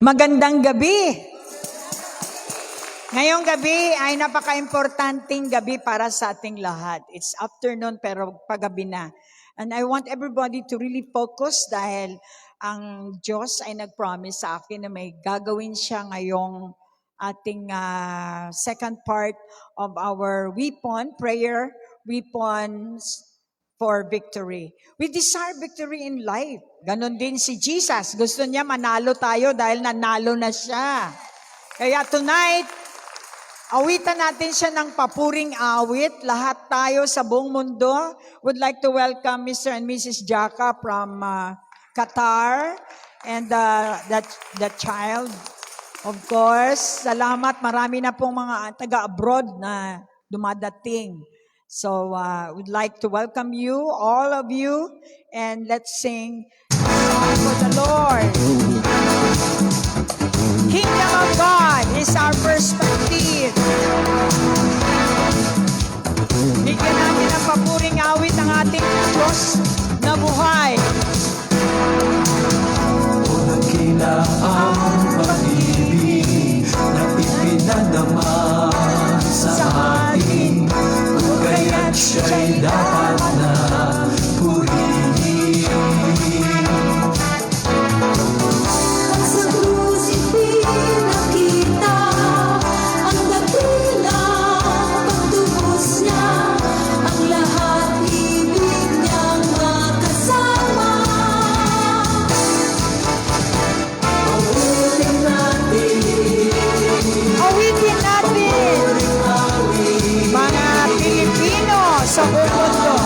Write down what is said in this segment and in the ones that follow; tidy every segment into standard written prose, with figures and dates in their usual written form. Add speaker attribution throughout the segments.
Speaker 1: Magandang gabi. Ngayong gabi ay napaka-importanting gabi para sa ating lahat. It's afternoon pero paggabi na. And I want everybody to really focus dahil ang Diyos ay nag-promise sa akin na may gagawin siya ngayong ating second part of our prayer weapons for victory. We desire victory in life. Ganon din si Jesus. Gusto niya manalo tayo dahil nanalo na siya. Kaya tonight, awitan natin siya ng papuring awit. Lahat tayo sa buong mundo would like to welcome Mr. and Mrs. Jaka from Qatar and the child. Of course, salamat. Marami na pong mga taga-abroad na dumadating. So, we'd like to welcome you, all of you, and let's sing for the Lord. Kingdom of God is our perspective. Bigyan natin ng papuring awit ang ating Diyos na buhay.
Speaker 2: O nagkila ang pag-ibig na ipinadama sa ating kaya't siya'y dapat na purihin.
Speaker 3: At sa krus ipinakita ang dakilang pagtubos niya, ang lahat ibig niyang makasama. Awitin natin,
Speaker 1: mga Pilipino sa buong mundo.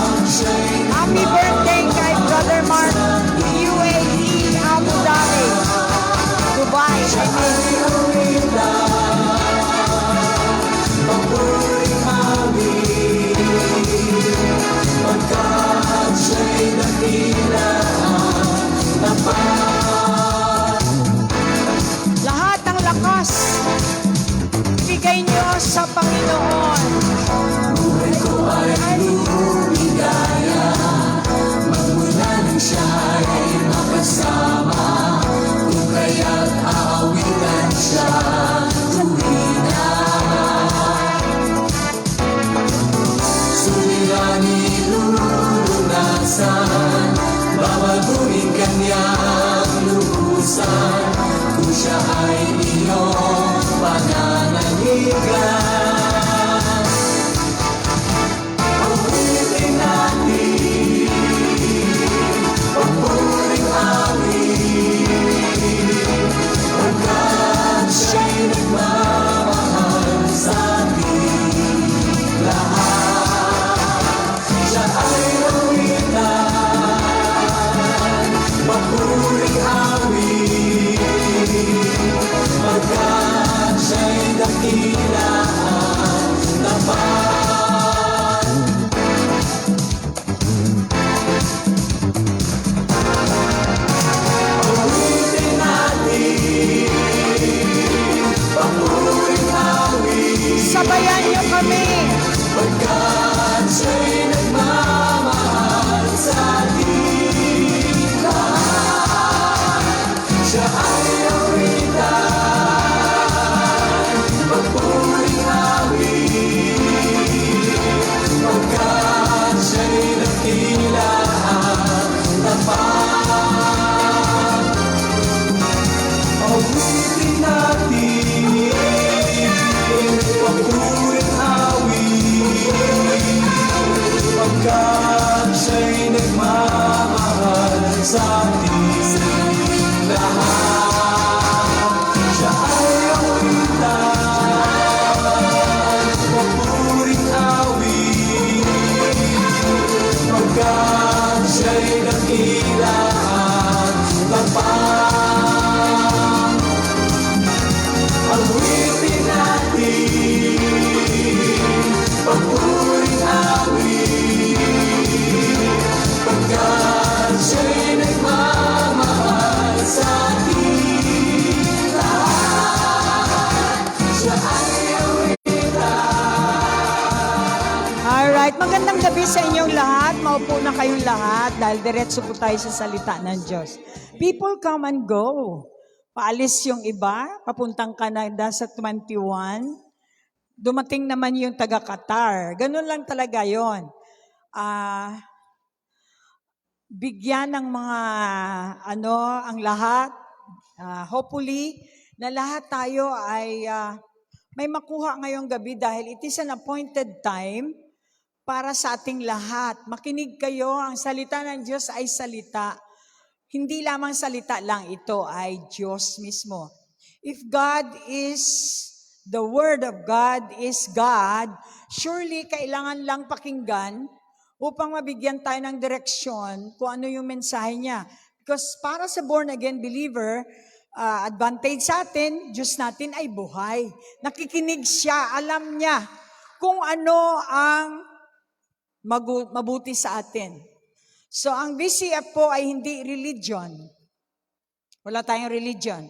Speaker 1: Happy birthday kay Brother Mark, UAE, Abu Dhabi, Dubai.
Speaker 2: Pagkat siya'y dakila tapat.
Speaker 1: Lahat ng lakas, bigay niyo sa Panginoon.
Speaker 2: Buhay ko ay lumigaya, magmula nang siya'y makasama, kung kaya't aawitan siya tuwina. Suliranin lulunasan, babaguhin kanyang lubusan, kung siya ay iyong pananaligan. Awitin natin, papuring awit, pagkat siya'y nagmamahal sa ating lahat. Siya ay awitan, papuring awit, pagkat siya'y dakila tapat. Awitin natin, papuring awit,
Speaker 1: Sabayan niyo kami.
Speaker 2: pagkat siya'y nagmamahal sa ating lahat. Siya ay awitan, papuring awit, pagkat siya'y dakila tapat. Awitin natin, papuring awit, pagkat siya'y nagmamahal sa ating lahat. Siya ay awitan, papuring awit, pagkat siya'y dakila tapat. Awitin natin, papuring awit, pagkat siya'y nagmamahal sa ating lahat. Siya ay awitan.
Speaker 1: Alright, magandang gabi sa inyong lahat. Maupo na kayong lahat dahil diretso po tayo sa salita ng Diyos. People come and go. Paalis yung iba, papuntang Canada sa 21. Dumating naman yung taga-Qatar. Ganun lang talaga yon. Ah, bigyan ng mga ang lahat, hopefully, na lahat tayo ay may makuha ngayong gabi dahil it is an appointed time para sa ating lahat. Makinig kayo, ang salita ng Diyos ay salita. Hindi lamang salita lang, ito ay Diyos mismo. If God is, the Word of God is God, surely kailangan lang pakinggan upang mabigyan tayo ng direksyon kung ano yung mensahe niya. Because para sa born-again believer, advantage sa atin, Diyos natin ay buhay. Nakikinig siya, alam niya kung ano ang mabuti sa atin. So, ang BCF po ay hindi religion. Wala tayong religion.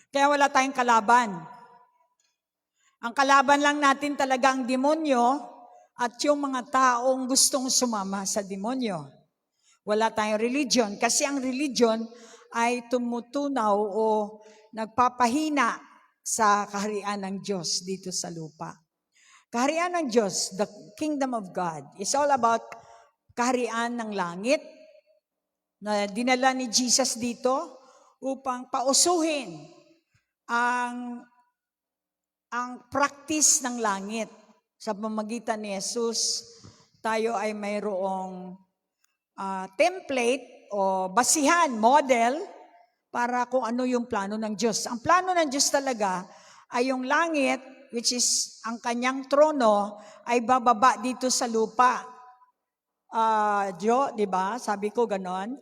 Speaker 1: Kaya wala tayong kalaban. Ang kalaban lang natin talaga ang demonyo at yung mga taong gustong sumama sa demonyo. Wala tayong religion. Kasi ang religion ay tumutunaw o nagpapahina sa kaharian ng Diyos dito sa lupa. Kaharian ng Diyos, the kingdom of God, is all about kaharian ng langit na dinala ni Jesus dito upang pausuhin ang practice ng langit. Sa pamamagitan ni Jesus, tayo ay mayroong template o basihan, model, para kung ano yung plano ng Diyos. Ang plano ng Diyos talaga ay yung langit, which is ang kanyang trono, ay bababa dito sa lupa. Di ba? Sabi ko ganon.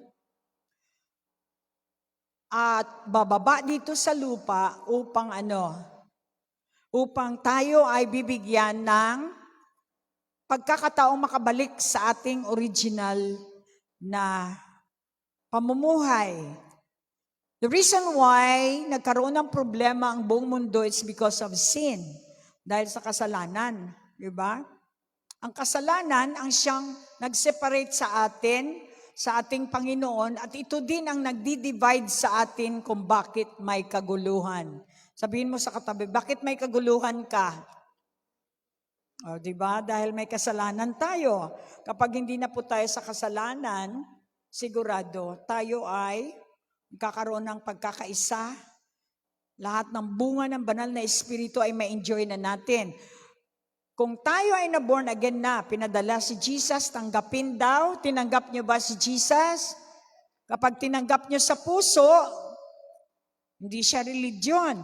Speaker 1: At bababa dito sa lupa upang upang tayo ay bibigyan ng pagkakataong makabalik sa ating original na pamumuhay. The reason why nagkaroon ng problema ang buong mundo is because of sin. Dahil sa kasalanan. Di ba? Ang kasalanan ang siyang nag-separate sa atin, sa ating Panginoon, at ito din ang nagdi-divide sa atin kung bakit may kaguluhan. Sabihin mo sa katabi, bakit may kaguluhan ka? O, di ba? Dahil may kasalanan tayo. Kapag hindi na po tayo sa kasalanan, sigurado tayo ay magkakaroon ng pagkakaisa. Lahat ng bunga ng banal na espiritu ay ma-enjoy na natin. Kung tayo ay na-born again na, pinadala si Jesus, tanggapin daw. Tinanggap niyo ba si Jesus? Kapag tinanggap niyo sa puso, hindi siya religion.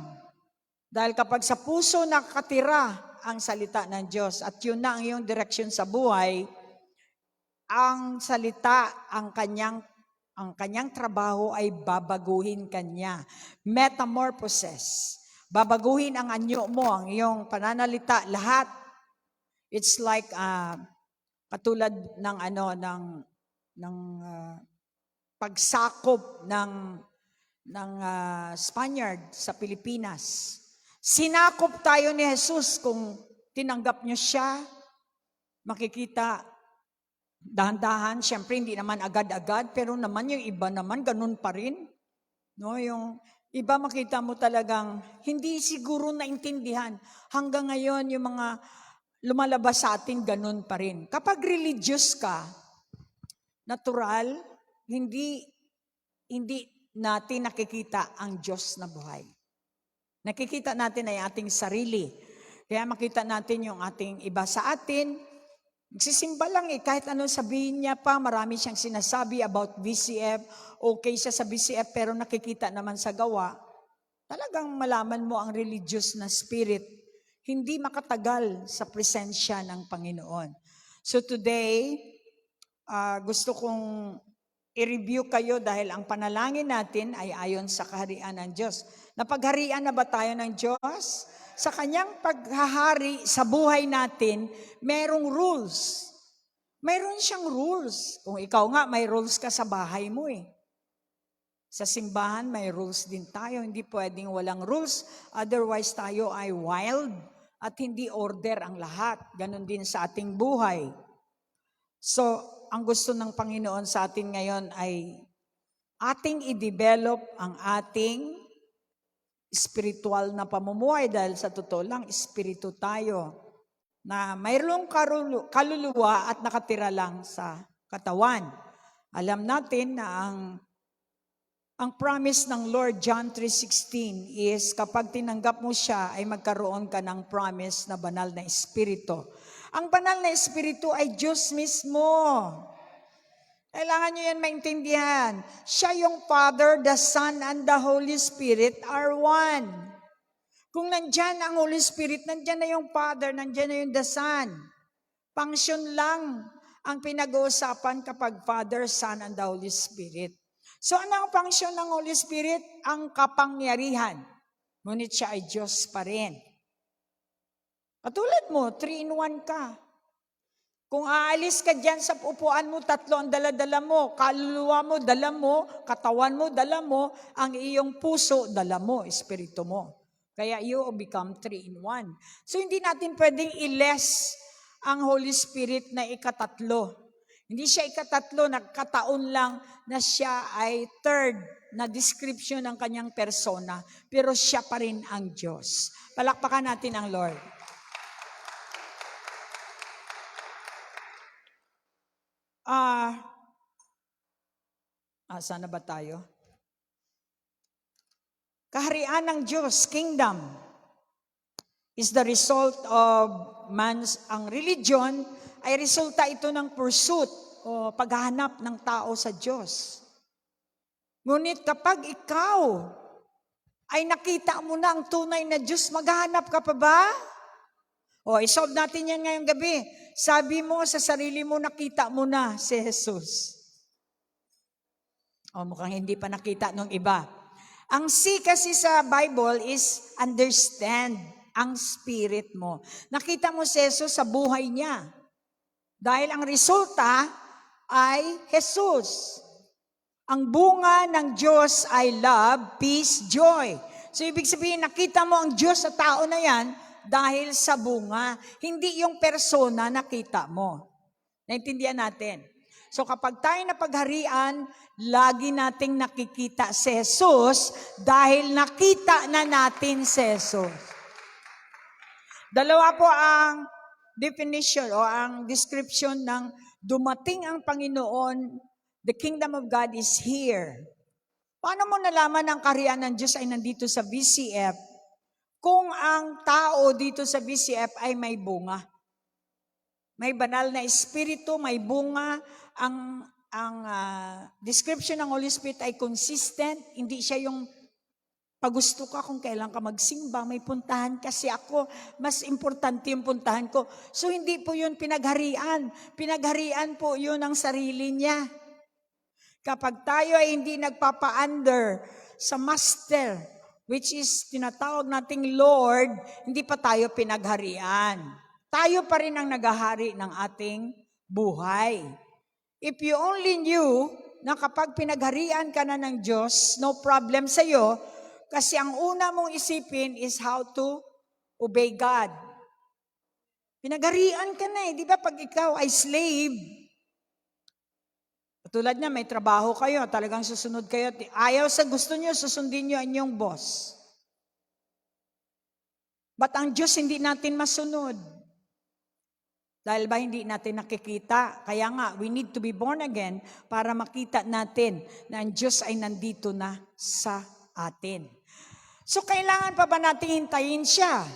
Speaker 1: Dahil kapag sa puso nakatira ang salita ng Diyos at yun na ang iyong direksyon sa buhay, ang salita, ang kanyang trabaho ay babaguhin kanya. Metamorphosis. Babaguhin ang anyo mo, ang iyong pananalita, lahat. It's like katulad ng pagsakop ng Spaniard sa Pilipinas. Sinakop tayo ni Jesus. Kung tinanggap niyo siya, makikita dahan-dahan, syempre hindi naman agad-agad, pero naman yung iba naman ganun pa rin. No, yung iba makita mo talagang hindi siguro naintindihan. Hanggang ngayon yung mga lumalabas sa atin ganun pa rin. Kapag religious ka, natural, hindi natin nakikita ang Diyos na buhay. Nakikita natin ay ating sarili. Kaya makita natin yung ating iba sa atin. Nagsisimba lang kahit anong sabihin niya pa, marami siyang sinasabi about BCF, okay siya sa BCF, pero nakikita naman sa gawa, talagang malaman mo ang religious na spirit, hindi makatagal sa presensya ng Panginoon. So today, gusto kong i-review kayo dahil ang panalangin natin ay ayon sa kaharian ng Diyos. Napagharian na ba tayo ng Diyos? Sa kanyang paghahari sa buhay natin, merong rules. Mayroon siyang rules. Kung ikaw nga, may rules ka sa bahay mo eh. Sa simbahan, may rules din tayo. Hindi pwedeng walang rules. Otherwise, tayo ay wild at hindi order ang lahat. Ganon din sa ating buhay. So, ang gusto ng Panginoon sa atin ngayon ay ating i-develop ang ating spiritual na pamumuhay dahil sa totoo lang, espiritu tayo na mayroong kaluluwa at nakatira lang sa katawan. Alam natin na ang promise ng Lord, John 3:16, is kapag tinanggap mo siya, ay magkaroon ka ng promise na banal na espiritu. Ang banal na espiritu ay Diyos mismo. Kailangan nyo yan maintindihan. Siya yung Father, the Son, and the Holy Spirit are one. Kung nandyan ang Holy Spirit, nandyan na yung Father, nandyan na yung the Son. Function lang ang pinag-uusapan kapag Father, Son, and the Holy Spirit. So ano ang function ng Holy Spirit? Ang kapangyarihan. Ngunit siya ay Diyos pa rin. Katulad mo, 3-in-1 ka. Kung aalis ka dyan sa upuan mo, 3 ang dala-dala mo. Kaluluwa mo, dala mo. Katawan mo, dala mo. Ang iyong puso, dala mo. Espiritu mo. Kaya you become 3-in-1. So hindi natin pwedeng i-less ang Holy Spirit na ikatatlo. Hindi siya ikatatlo, nagkataon lang na siya ay third na description ng kanyang persona. Pero siya pa rin ang Diyos. Palakpakan natin ang Lord. Sana ba tayo? Kaharian ng Diyos, kingdom, is the result of ang religion ay resulta ito ng pursuit o paghahanap ng tao sa Diyos. Ngunit kapag ikaw ay nakita mo na ang tunay na Diyos, maghahanap ka pa ba? O, isolve natin yan ngayong gabi. Sabi mo sa sarili mo, nakita mo na si Jesus. O, mukhang hindi pa nakita nung iba. Ang C kasi sa Bible is understand ang spirit mo. Nakita mo si Jesus sa buhay niya. Dahil ang resulta ay Jesus. Ang bunga ng Diyos ay love, peace, joy. So ibig sabihin, nakita mo ang Diyos sa tao na yan dahil sa bunga. Hindi yung persona nakita mo. Naintindihan natin? So kapag tayo napagharian, lagi nating nakikita si Jesus dahil nakita na natin si Jesus. Dalawa po ang definition o ang description ng dumating ang Panginoon, the kingdom of God is here. Paano mo nalaman ang kaharian ng Diyos ay nandito sa VCF kung ang tao dito sa VCF ay may bunga? May banal na espiritu, may bunga. Ang description ng Holy Spirit ay consistent. Hindi siya yung pag gusto ka kung kailan ka magsimba, may puntahan kasi ako, mas importante yung puntahan ko. So hindi po yun pinagharian. Pinagharian po yun ang sarili niya. Kapag tayo ay hindi nagpapa-under sa master, which is tinatawag nating Lord, hindi pa tayo pinagharian. Tayo pa rin ang naghahari ng ating buhay. If you only knew na kapag pinagharian ka na ng Diyos, no problem sa'yo, kasi ang una mong isipin is how to obey God. Pinagharian ka na di ba? Pag ikaw ay slave, tulad niya, may trabaho kayo, talagang susunod kayo. Ayaw sa gusto niyo, susundin niyo ang inyong boss. But ang Diyos hindi natin masunod. Dahil ba hindi natin nakikita? Kaya nga, we need to be born again para makita natin na ang Diyos ay nandito na sa atin. So, kailangan pa ba natin hintayin siya?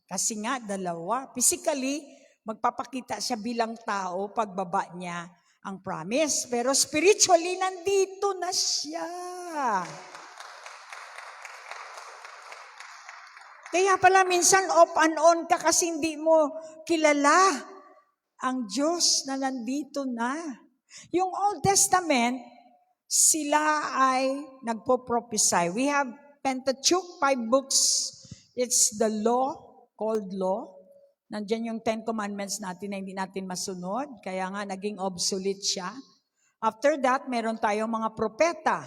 Speaker 1: Kasi nga, dalawa. Physically, magpapakita siya bilang tao pagbaba niya ang promise. Pero spiritually, nandito na siya. Kaya pala minsan off and on ka kasi hindi mo kilala ang Diyos na nandito na. Yung Old Testament, sila ay nagpo-prophesy. We have Pentateuch, 5 books. It's the law, called law. Nandiyan yung 10 commandments natin na hindi natin masunod. Kaya nga naging obsolete siya. After that, meron tayong mga propeta.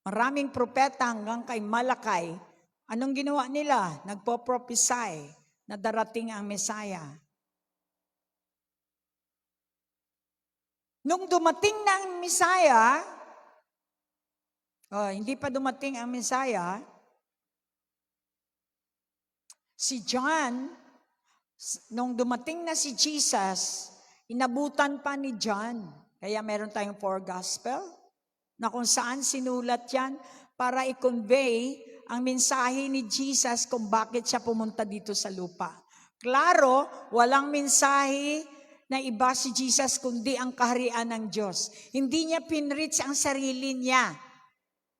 Speaker 1: Maraming propeta hanggang kay Malakay. Anong ginawa nila? Nagpo-prophesy na darating ang Messiah. Nung dumating na ang Messiah, hindi pa dumating ang Messiah, Si John, nung dumating na si Jesus, inabutan pa ni John. Kaya meron tayong 4 gospel na kung saan sinulat yan para i-convey ang mensahe ni Jesus kung bakit siya pumunta dito sa lupa. Klaro, walang mensahe na iba si Jesus kundi ang kaharian ng Diyos. Hindi niya pinreach ang sarili niya.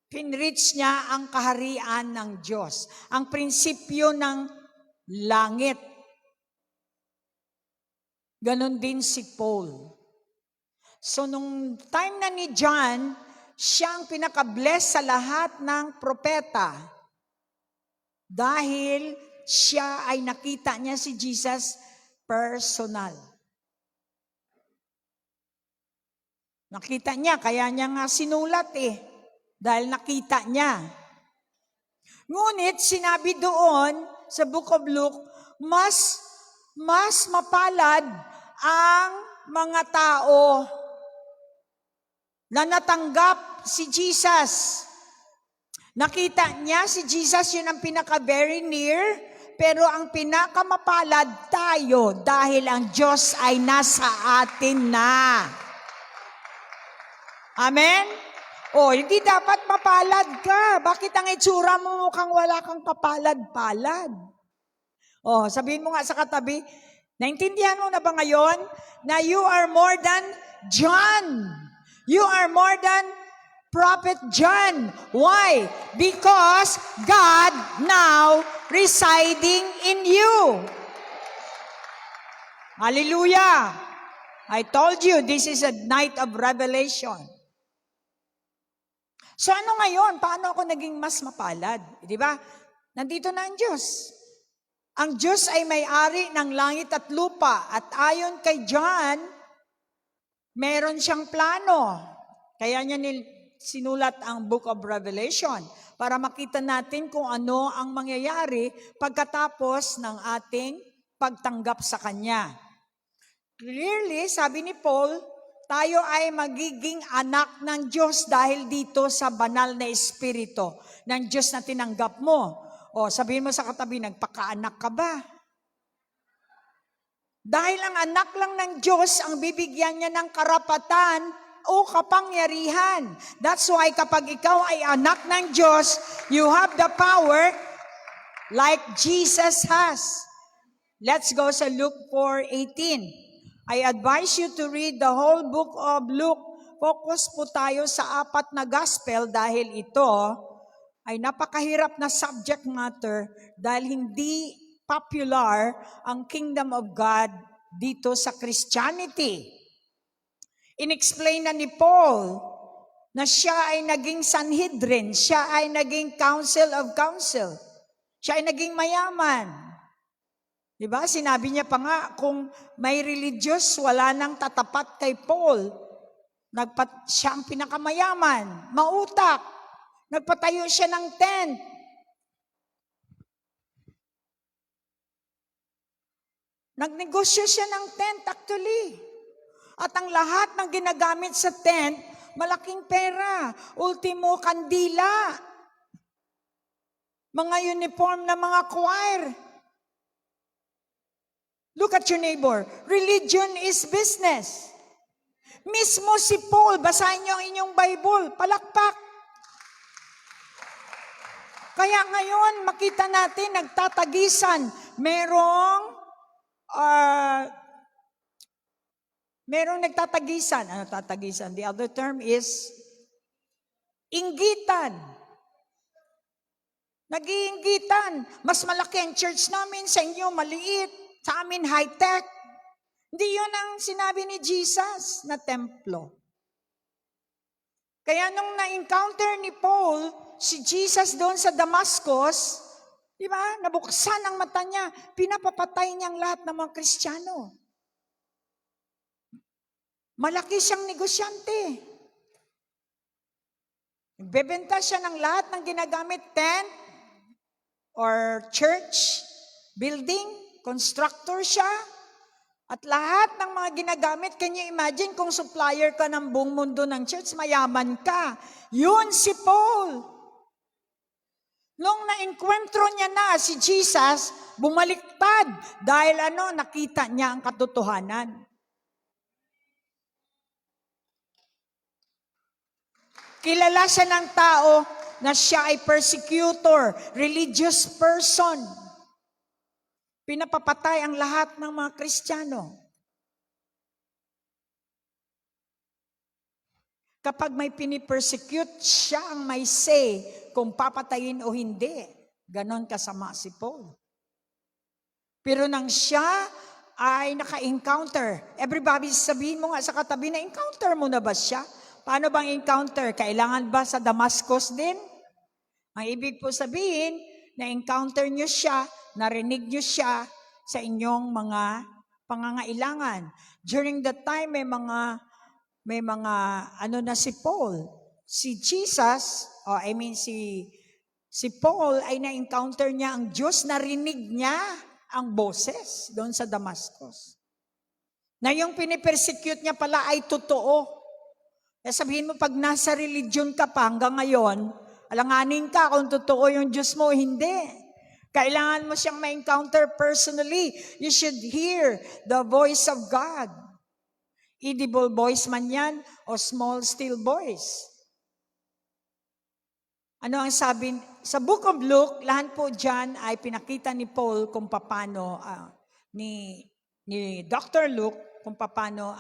Speaker 1: Pinreach niya ang kaharian ng Diyos. Ang prinsipyo ng langit. Ganon din si Paul. So nung time na ni John, siya ang pinaka-bless sa lahat ng propeta. Dahil siya ay nakita niya si Jesus personal. Nakita niya, kaya niya nga sinulat dahil nakita niya. Ngunit sinabi doon sa Book of Luke, mas mapalad ang mga tao na natanggap si Jesus. Nakita niya si Jesus, yun ang pinaka-very near, pero ang pinakamapalad tayo dahil ang Diyos ay nasa atin na. Amen? Hindi dapat mapalad ka. Bakit ang itsura mo mukhang wala kang kapalad-palad? Sabihin mo nga sa katabi, naintindihan mo na ba ngayon na you are more than John? You are more than Prophet John. Why? Because God now residing in you. Hallelujah! I told you, this is a night of revelation. So ano ngayon? Paano ako naging mas mapalad? Di ba? Nandito na ang Diyos. Ang Diyos ay may-ari ng langit at lupa. At ayon kay John, meron siyang plano. Kaya niya sinulat ang Book of Revelation para makita natin kung ano ang mangyayari pagkatapos ng ating pagtanggap sa Kanya. Clearly, sabi ni Paul, tayo ay magiging anak ng Diyos dahil dito sa banal na espiritu ng Diyos na tinanggap mo. Sabihin mo sa katabi, nagpakaanak ka ba? Dahil ang anak lang ng Diyos ang bibigyan niya ng karapatan o kapangyarihan. That's why kapag ikaw ay anak ng Diyos, you have the power like Jesus has. Let's go sa Luke 4:18. I advise you to read the whole book of Luke. Focus po tayo sa 4 na gospel dahil ito ay napakahirap na subject matter dahil hindi popular ang kingdom of God dito sa Christianity. Inexplain na ni Paul na siya ay naging Sanhedrin, siya ay naging Council of Council, siya ay naging mayaman. Diba? Sinabi niya pa nga, kung may religious, wala nang tatapat kay Paul. Siya ang pinakamayaman, mautak. Nagpatayo siya ng tent. Nagnegosyo siya ng tent actually. At ang lahat ng ginagamit sa tent, malaking pera. Ultimo, kandila. Mga uniform na mga choir. Look at your neighbor. Religion is business. Mismo si Paul, basahin niyo ang inyong Bible, palakpak. Kaya ngayon, makita natin, nagtatagisan. Merong nagtatagisan. Ano tatagisan? The other term is inggitan. Nag-iinggitan. Mas malaki ang church namin, sa inyo maliit. Sa amin, high-tech. Hindi yun ang sinabi ni Jesus na templo. Kaya nung na-encounter ni Paul, si Jesus doon sa Damascus, di ba, nabuksan ang mata niya, pinapapatay niyang lahat ng mga Kristiyano. Malaki siyang negosyante. Nagbebenta siya ng lahat ng ginagamit tent or church, building, constructor siya, at lahat ng mga ginagamit, can you imagine kung supplier ka ng buong mundo ng church, mayaman ka. Yun si Paul. Nung na-enkwentro niya na si Jesus, bumaliktad dahil nakita niya ang katotohanan. Kilala siya ng tao na siya ay persecutor, religious person. Pinapapatay ang lahat ng mga Kristiyano. Kapag may pinipersecute, siya ang may say kung papatayin o hindi. Ganon kasama si Paul. Pero nang siya ay naka-encounter, everybody sabihin mo nga sa katabi na encounter mo na ba siya? Paano bang encounter? Kailangan ba sa Damascus din? Ang ibig po sabihin, na-encounter nyo siya, narinig nyo siya sa inyong mga pangangailangan. During that time, may mga si Paul. Si Jesus, si Paul ay na-encounter niya ang Diyos, narinig niya ang boses doon sa Damascus. Na yung pinipersecute niya pala ay totoo. Sabihin mo, pag nasa religion ka pa hanggang ngayon, alanganin ka kung totoo yung Diyos mo o hindi. Kailangan mo siyang ma-encounter personally. You should hear the voice of God. Audible voice man yan o small still voice. Ano ang sabi? Sa Book of Luke, lahat po dyan ay pinakita ni Paul kung paano, ni Dr. Luke, kung paano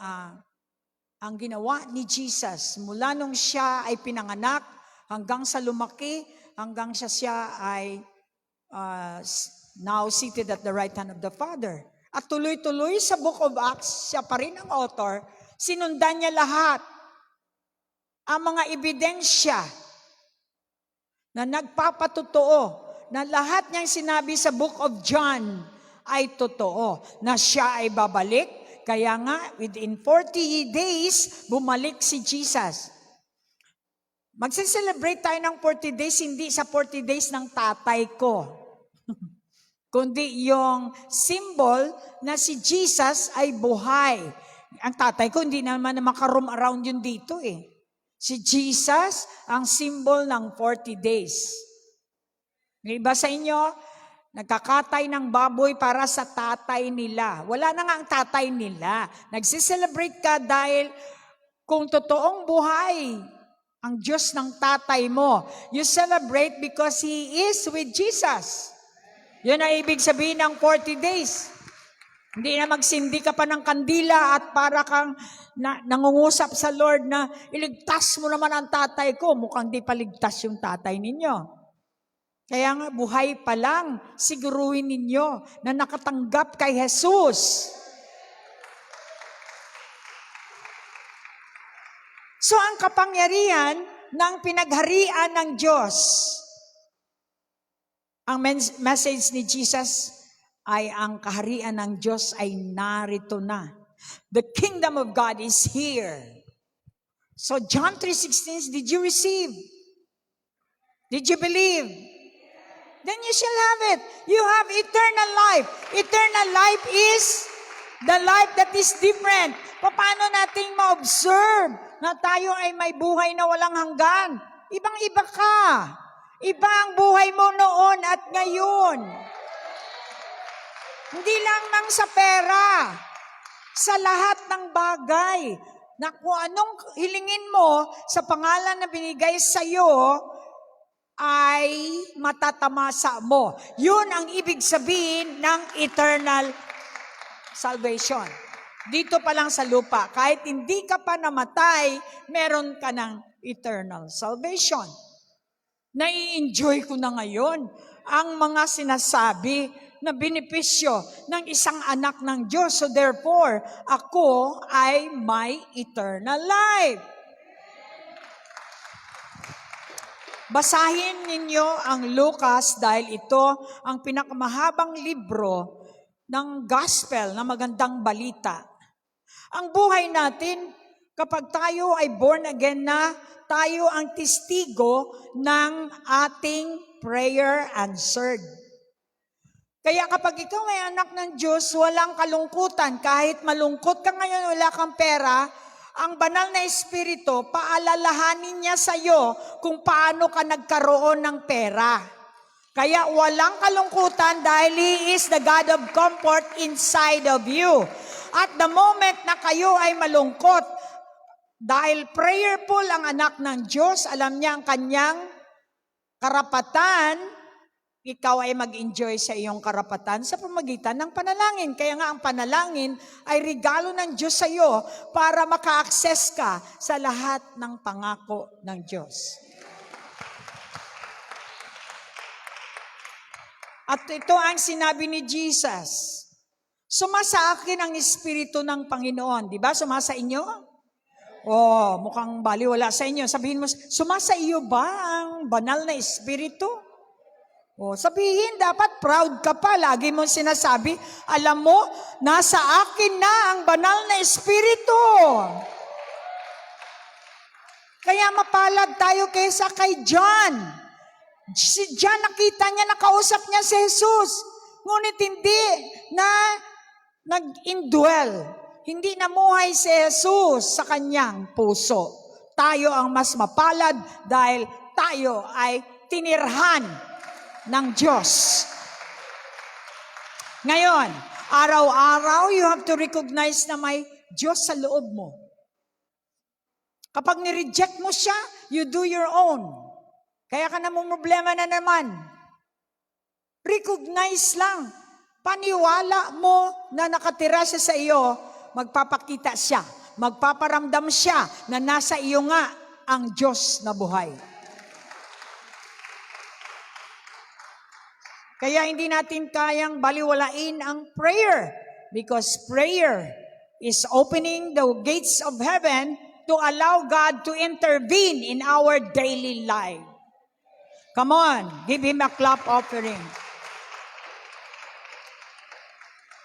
Speaker 1: ang ginawa ni Jesus mula nung siya ay pinanganak hanggang sa lumaki, hanggang siya ay now seated at the right hand of the Father. At tuloy-tuloy sa Book of Acts, siya pa rin ang author, sinundan niya lahat ang mga ebidensya na nagpapatotoo na lahat niyang sinabi sa Book of John ay totoo, na siya ay babalik. Kaya nga, within 40 days, bumalik si Jesus. Magse-celebrate tayo ng 40 days, hindi sa 40 days ng tatay ko. Kundi yung symbol na si Jesus ay buhay. Ang tatay ko, hindi naman na makaroom around yun dito eh. Si Jesus, ang symbol ng 40 days. May iba sa inyo, nagkakatay ng baboy para sa tatay nila. Wala na nga ang tatay nila. Nagsiselebrate ka dahil kung totoong buhay ang Diyos ng tatay mo, you celebrate because He is with Jesus. Yun ang ibig sabihin ng 40 days. Hindi na magsindi ka pa ng kandila at para kang nangungusap sa Lord na iligtas mo naman ang tatay ko. Mukhang di paligtas yung tatay ninyo. Kaya nga, buhay pa lang, siguruhin ninyo na nakatanggap kay Jesus. So, ang kapangyarihan ng pinagharian ng Diyos, ang message ni Jesus ay ang kaharian ng Diyos ay narito na. The kingdom of God is here. So, John 3:16, did you receive? Did you believe? Then you shall have it. You have eternal life. Eternal life is the life that is different. Paano nating ma-observe na tayo ay may buhay na walang hanggan? Ibang-iba ka. Iba ang buhay mo noon at ngayon. Hindi lang sa pera. Sa lahat ng bagay. Na kung anong hilingin mo sa pangalan na binigay sa iyo, ay matatamasa mo. Yun ang ibig sabihin ng eternal salvation. Dito pa lang sa lupa, kahit hindi ka pa namatay, meron ka ng eternal salvation. Nai-enjoy ko na ngayon ang mga sinasabi na benepisyo ng isang anak ng Diyos. So therefore, ako ay may eternal life. Basahin ninyo ang Lucas dahil ito ang pinakamahabang libro ng gospel na magandang balita. Ang buhay natin, kapag tayo ay born again na, tayo ang testigo ng ating prayer answered. Kaya kapag ikaw ay anak ng Diyos, walang kalungkutan. Kahit malungkot ka ngayon, wala kang pera, ang banal na Espiritu, paalalahanin niya sa iyo kung paano ka nagkaroon ng pera. Kaya walang kalungkutan dahil He is the God of comfort inside of you. At the moment na kayo ay malungkot, dahil prayerful ang anak ng Diyos, alam niya ang kanyang karapatan, ikaw ay mag-enjoy sa iyong karapatan sa pamagitan ng panalangin. Kaya nga ang panalangin ay regalo ng Diyos sa iyo para maka-access ka sa lahat ng pangako ng Diyos. At ito ang sinabi ni Jesus. Sumasa akin ang Espiritu ng Panginoon. Di ba? Sumasa inyo? Oh, mukhang baliwala sa inyo. Sabihin mo, sumasa iyo ba ang banal na Espiritu? Oh, sabihin, dapat proud ka pa. Lagi mong sinasabi, alam mo, nasa akin na ang banal na Espiritu. Kaya mapalad tayo kaysa kay John. Si John, nakita niya, nakausap niya si Jesus. Ngunit hindi na nag-indwell. Hindi namuhay si Jesus sa kanyang puso. Tayo ang mas mapalad dahil tayo ay tinirhan ng Diyos. Ngayon, araw-araw, you have to recognize na may Diyos sa loob mo. Kapag ni-reject mo siya, you do your own. Kaya ka namang problema na naman. Recognize lang. Paniwala mo na nakatira siya sa iyo, magpapakita siya. Magpaparamdam siya na nasa iyo nga ang Diyos na buhay. Kaya hindi natin kayang baliwalain ang prayer because prayer is opening the gates of heaven to allow God to intervene in our daily life. Come on, give Him a clap offering.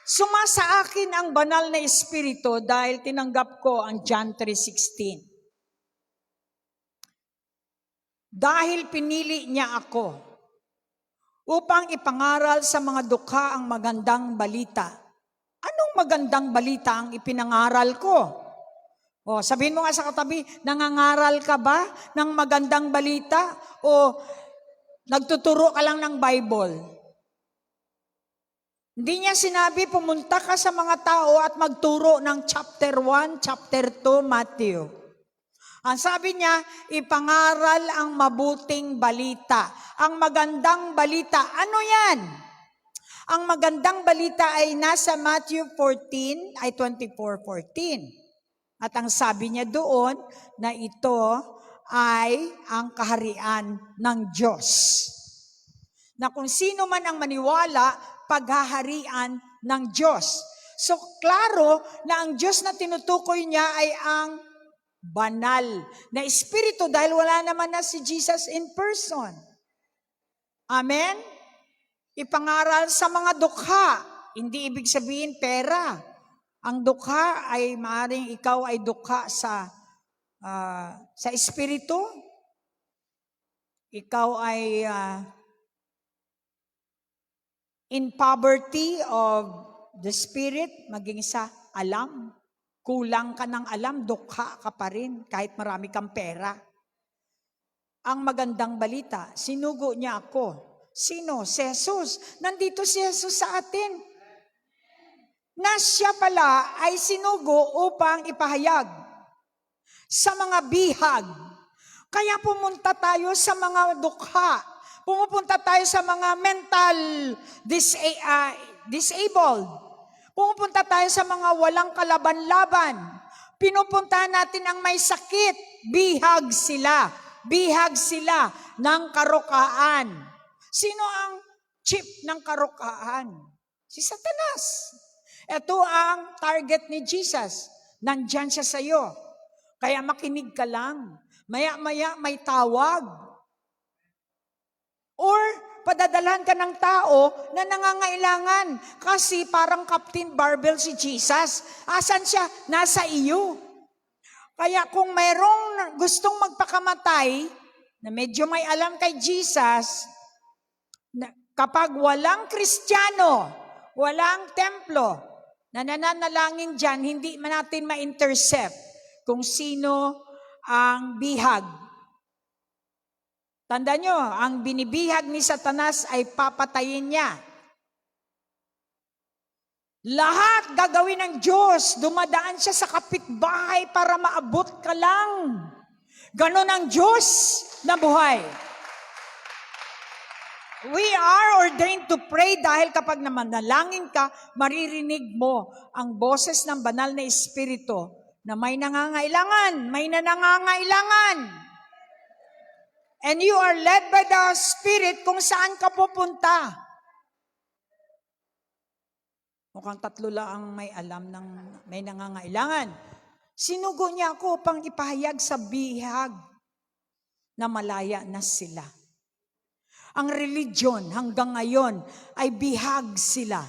Speaker 1: Sumasa akin ang banal na Espiritu dahil tinanggap ko ang John 3:16. Dahil pinili niya ako upang ipangaral sa mga dukha ang magandang balita. Anong magandang balita ang ipinangaral ko? O, sabihin mo nga sa katabi, nangangaral ka ba ng magandang balita? O nagtuturo ka lang ng Bible? Hindi niya sinabi, pumunta ka sa mga tao at magturo ng chapter 1, chapter 2, Matthew. Ang sabi niya, ipangaral ang mabuting balita. Ang magandang balita, ano yan? Ang magandang balita ay nasa Matthew 14, ay 24:14. At ang sabi niya doon, na ito ay ang kaharian ng Diyos. Na kung sino man ang maniwala, paghaharian ng Diyos. So, klaro na ang Diyos na tinutukoy niya ay ang banal na Espiritu dahil wala naman na si Jesus in person. Amen? Ipangaral sa mga dukha. Hindi ibig sabihin pera. Ang dukha ay maaaring ikaw ay dukha sa Espiritu. Ikaw ay in poverty of the Spirit, maging sa alam. Kulang ka ng alam, dukha ka pa rin, kahit marami kang pera. Ang magandang balita, sinugo niya ako. Sino? Si Jesus. Nandito si Jesus sa atin. Na siya pala ay sinugo upang ipahayag sa mga bihag. Kaya pumunta tayo sa mga dukha. Pumupunta tayo sa mga mental disabled. Pumupunta tayo sa mga walang kalaban-laban. Pinupuntahan natin ang may sakit. Bihag sila. Bihag sila ng karukaan. Sino ang chief ng karukaan? Si Satanas. Ito ang target ni Jesus. Nandyan siya sa iyo. Kaya makinig ka lang. Maya-maya may tawag. Or padadalhan ka ng tao na nangangailangan kasi parang Captain Barbell si Jesus. Asan siya? Nasa iyo. Kaya kung mayroong gustong magpakamatay, na medyo may alam kay Jesus, na kapag walang Kristiyano, walang templo, na nananalangin dyan, hindi man natin ma-intercept kung sino ang bihag. Tandaan nyo, ang binibihag ni Satanas ay papatayin niya. Lahat gagawin ng Diyos, dumadaan siya sa kapitbahay para maabot ka lang. Ganon ang Diyos na buhay. We are ordained to pray dahil kapag namanalangin ka, maririnig mo ang boses ng banal na Espiritu na may nangangailangan, may nanangangailangan. And you are led by the Spirit kung saan ka pupunta. Mukhang tatlo lang ang may alam ng may nangangailangan. Sinugo niya ako upang ipahayag sa bihag na malaya na sila. Ang religion hanggang ngayon ay bihag sila.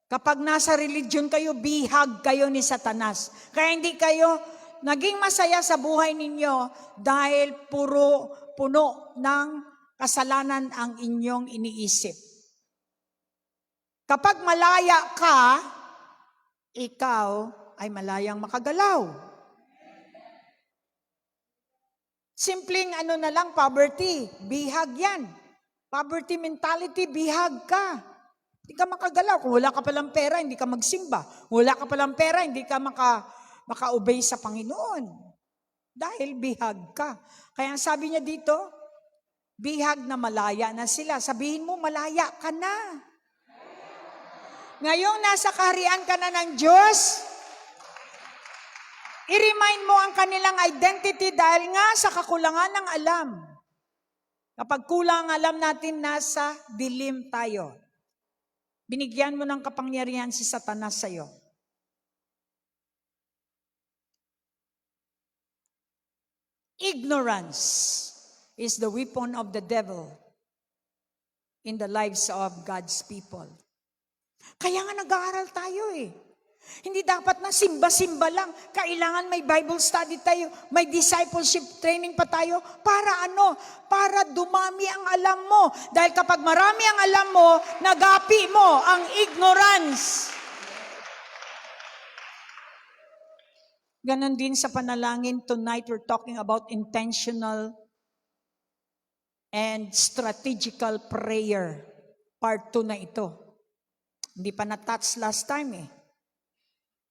Speaker 1: Kapag nasa religion kayo, bihag kayo ni Satanas. Kaya hindi kayo naging masaya sa buhay ninyo dahil puno ng kasalanan ang inyong iniisip. Kapag malaya ka, ikaw ay malayang makagalaw. Simpleng na lang, poverty, bihag yan. Poverty mentality, bihag ka. Hindi ka makagalaw. Kung wala ka palang pera, hindi ka magsimba. Wala ka palang pera, hindi ka maka-obey sa Panginoon. Dahil bihag ka. Kaya sabi niya dito, bihag na malaya na sila. Sabihin mo, malaya ka na. Ngayong nasa kaharian ka na ng Diyos, i-remind mo ang kanilang identity dahil nga sa kakulangan ng alam. Kapag kulang ang alam natin, nasa dilim tayo. Binigyan mo ng kapangyarihan si Satanas sa'yo. Ignorance is the weapon of the devil in the lives of God's people. Kaya nga nag-aaral tayo eh. Hindi dapat na simba-simba lang. Kailangan may Bible study tayo, may discipleship training pa tayo. Para ano? Para dumami ang alam mo. Dahil kapag marami ang alam mo, nagapi mo ang ignorance. Ganon din sa panalangin. Tonight we're talking about intentional and strategical prayer. Part 2 na ito. Hindi pa na-touch last time eh.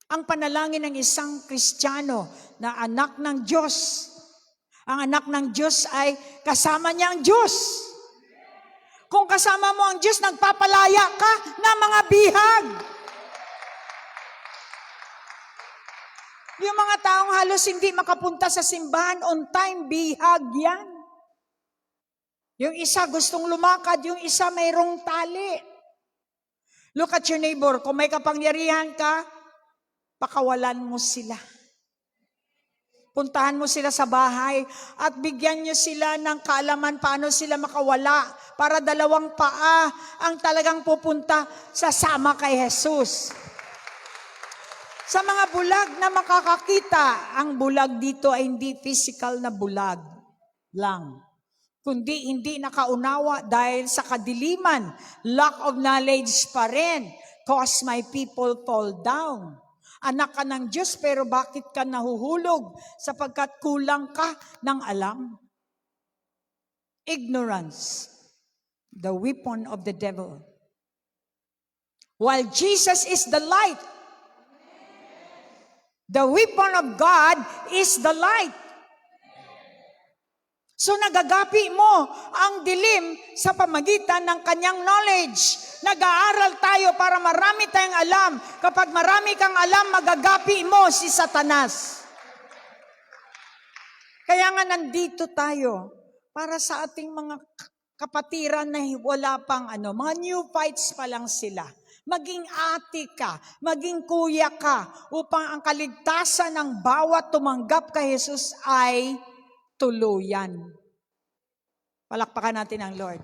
Speaker 1: Ang panalangin ng isang Kristiyano na anak ng Diyos. Ang anak ng Diyos ay kasama niya ang Diyos. Kung kasama mo ang Diyos, nagpapalaya ka ng mga bihag. Yung mga taong halos hindi makapunta sa simbahan on time, bihag yan. Yung isa gustong lumakad, yung isa mayroong tali. Look at your neighbor. Kung may kapangyarihan ka, pakawalan mo sila. Puntahan mo sila sa bahay at bigyan nyo sila ng kaalaman paano sila makawala para dalawang paa ang talagang pupunta sa sama kay Jesus. Sa mga bulag na makakakita, ang bulag dito ay hindi physical na bulag lang, kundi hindi nakaunawa dahil sa kadiliman, lack of knowledge pa rin, cause my people fall down. Anak ka ng Diyos, pero bakit ka nahuhulog? Sapagkat kulang ka ng alam. Ignorance, the weapon of the devil. While Jesus is the light, the weapon of God is the light. So nagagapi mo ang dilim sa pamagitan ng kanyang knowledge. Nag-aaral tayo para marami tayong alam. Kapag marami kang alam, magagapi mo si Satanas. Kaya nga nandito tayo para sa ating mga kapatiran na wala pang mga new fights pa lang sila. Maging ate ka, maging kuya ka, upang ang kaligtasan ng bawat tumanggap kay Jesus ay tuluyan. Palakpakan natin ang Lord.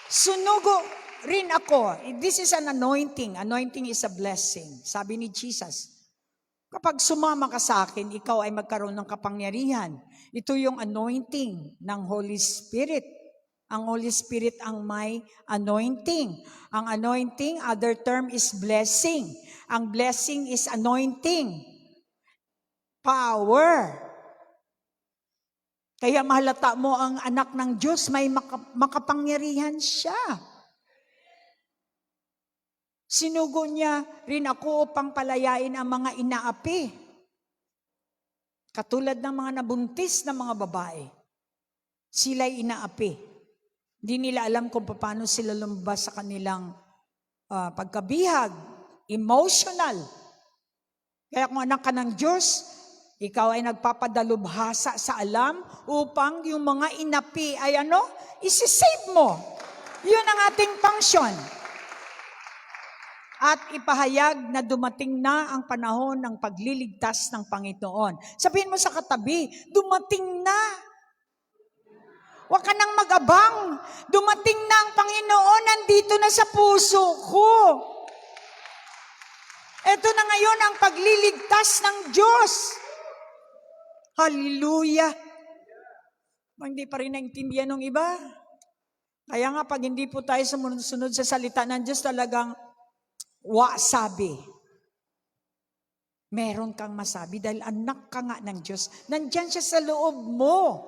Speaker 1: Sunugo rin ako. This is an anointing. Anointing is a blessing. Sabi ni Jesus, kapag sumama ka sa akin, ikaw ay magkaroon ng kapangyarihan. Ito yung anointing ng Holy Spirit. Ang Holy Spirit ang may anointing. Ang anointing, other term is blessing. Ang blessing is anointing. Power. Kaya mahalata mo ang anak ng Diyos, may makapangyarihan siya. Sinugo niya rin ako upang palayain ang mga inaapi. Katulad ng mga nabuntis na mga babae. Sila'y inaapi. Hindi nila alam kung paano sila lumabas sa kanilang pagkabihag, emotional. Kaya kung anak ka ng Diyos, ikaw ay nagpapadalubhasa sa alam upang yung mga inapi ay isi-save mo. Yun ang ating function. At ipahayag na dumating na ang panahon ng pagliligtas ng Panginoon. Sabihin mo sa katabi, dumating na. Huwag ka nang mag-abang. Dumating na ang Panginoon, nandito na sa puso ko. Ito na ngayon ang pagliligtas ng Diyos. Hallelujah. Hindi pa rin naintindihan ng iba. Kaya nga pag hindi po tayo sumunod sa salita ng Diyos, talagang sabi. Meron kang masabi dahil anak ka nga ng Diyos. Nandyan siya sa loob mo.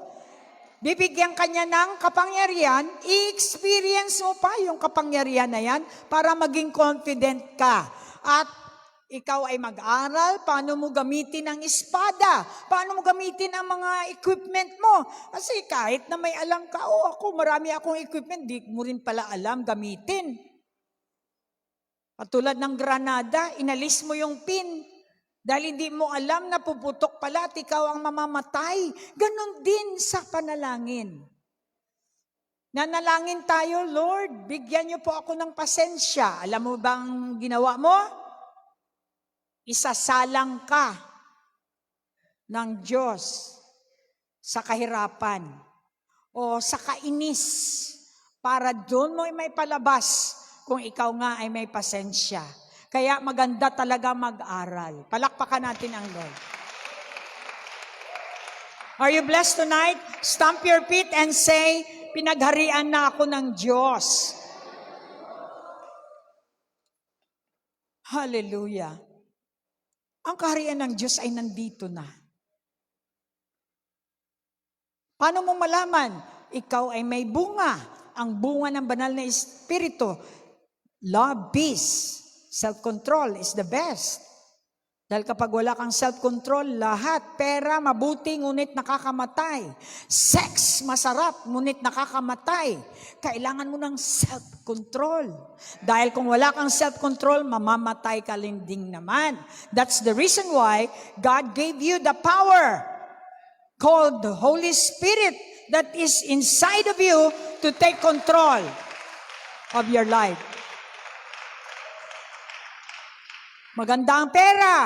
Speaker 1: Bibigyan ka niya ng kapangyarihan, i-experience mo pa yung kapangyarihan na yan para maging confident ka. At ikaw ay mag-aral, paano mo gamitin ang espada, paano mo gamitin ang mga equipment mo. Kasi kahit na may alam ka, marami akong equipment, di mo rin pala alam gamitin. Patulad ng granada, inalis mo yung pin. Dahil hindi mo alam na puputok pala at ikaw ang mamamatay. Ganon din sa panalangin. Nanalangin tayo, Lord, bigyan niyo po ako ng pasensya. Alam mo bang ginawa mo? Isasalang ka ng Diyos sa kahirapan o sa kainis para doon mo may palabas kung ikaw nga ay may pasensya. Kaya maganda talaga mag-aral. Palakpakan natin ang Lord. Are you blessed tonight? Stamp your feet and say, pinagharian na ako ng Diyos. Hallelujah. Ang kaharian ng Diyos ay nandito na. Paano mo malaman? Ikaw ay may bunga. Ang bunga ng banal na Espiritu. Love, peace, self-control is the best. Dahil kapag wala kang self-control, lahat, pera, mabuti, ngunit nakakamatay. Sex, masarap, ngunit nakakamatay. Kailangan mo ng self-control. Dahil kung wala kang self-control, mamamatay ka din naman. That's the reason why God gave you the power called the Holy Spirit that is inside of you to take control of your life. Maganda ang pera.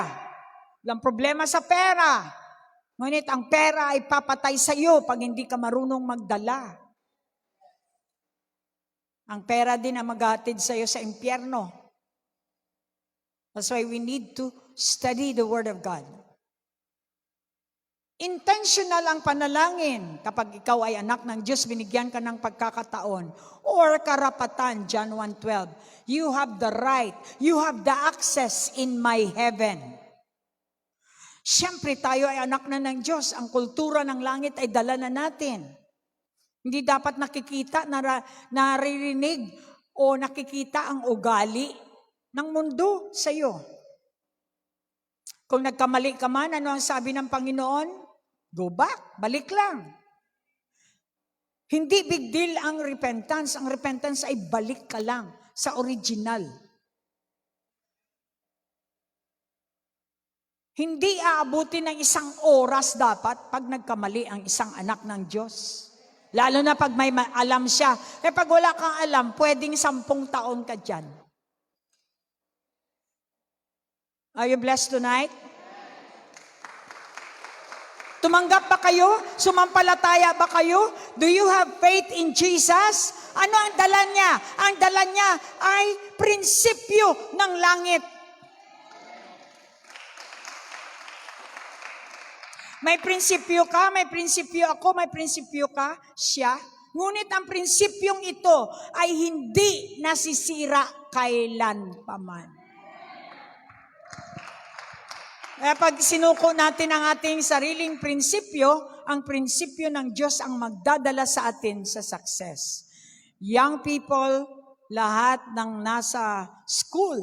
Speaker 1: Walang problema sa pera. Ngunit ang pera ay papatay sa iyo pag hindi ka marunong magdala. Ang pera din ang maghatid sa iyo sa impyerno. That's why we need to study the Word of God. Intentional ang panalangin. Kapag ikaw ay anak ng Diyos, binigyan ka ng pagkakataon or karapatan, John 1:12. You have the right, you have the access in my heaven. Siyempre tayo ay anak na ng Diyos. Ang kultura ng langit ay dala na natin. Hindi dapat nakikita, naririnig o nakikita ang ugali ng mundo sa iyo. Kung nagkamali ka man, ano ang sabi ng Panginoon? Go back, balik lang. Hindi big deal ang repentance. Ang repentance ay balik ka lang sa original. Hindi aabuti ng isang oras dapat pag nagkamali ang isang anak ng Diyos. Lalo na pag may alam siya. Eh pag wala kang alam, pwedeng 10 taon ka dyan. Are you blessed tonight? Tumanggap ba kayo? Sumampalataya ba kayo? Do you have faith in Jesus? Ano ang dala niya? Ang dala niya ay prinsipyo ng langit. May prinsipyo ka, may prinsipyo ako, may prinsipyo ka, siya. Ngunit ang prinsipyong ito ay hindi nasisira kailan paman. Kaya pag sinuko natin ang ating sariling prinsipyo, ang prinsipyo ng Diyos ang magdadala sa atin sa success. Young people, lahat ng nasa school,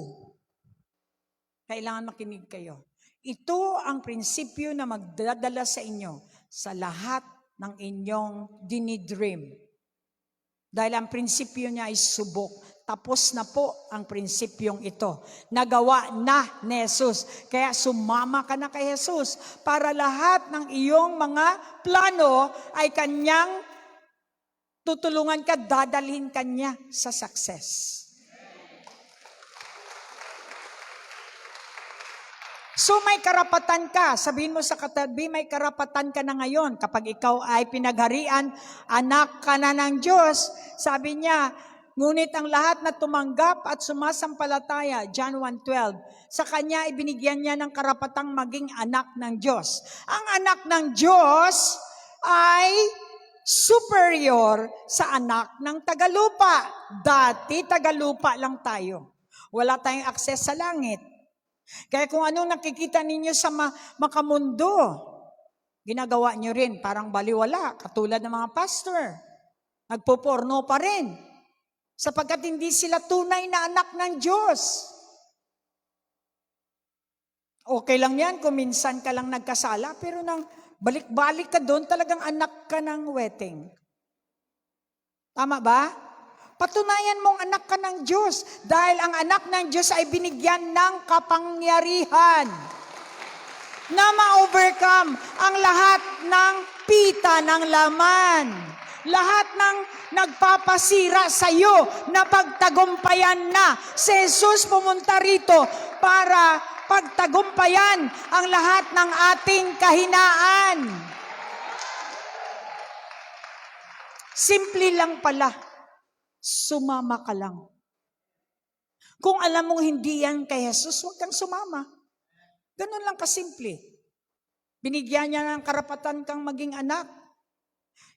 Speaker 1: kailangan makinig kayo. Ito ang prinsipyo na magdadala sa inyo sa lahat ng inyong dinidream. Dahil ang prinsipyo niya ay subok. Tapos na po ang prinsipyong ito. Nagawa na ni Jesus. Kaya sumama ka na kay Jesus para lahat ng iyong mga plano ay kanyang tutulungan ka, dadalhin kanya sa success. So may karapatan ka. Sabihin mo sa katabi, may karapatan ka na ngayon. Kapag ikaw ay pinagharian, anak ka na ng Diyos. Sabi niya, ngunit ang lahat na tumanggap at sumasampalataya, John 1:12, sa kanya ibinigyan niya ng karapatang maging anak ng Diyos. Ang anak ng Diyos ay superior sa anak ng tagalupa. Dati tagalupa lang tayo. Wala tayong akses sa langit. Kaya kung anong nakikita ninyo sa makamundo, ginagawa nyo rin, parang baliwala, katulad ng mga pastor. Nagpoporno pa rin. Sapagkat hindi sila tunay na anak ng Diyos. Okay lang yan kung minsan ka lang nagkasala, pero nang balik-balik ka doon, talagang anak ka ng wedding. Tama ba? Patunayan mong anak ka ng Diyos dahil ang anak ng Diyos ay binigyan ng kapangyarihan na ma-overcome ang lahat ng pita ng laman. Lahat ng nagpapasira sa iyo na pagtagumpayan na. Si Jesus pumunta rito para pagtagumpayan ang lahat ng ating kahinaan. Simple lang pala. Sumama ka lang. Kung alam mong hindi yan kay Jesus, huwag kang sumama. Ganun lang kasimple. Binigyan niya ng karapatan kang maging anak.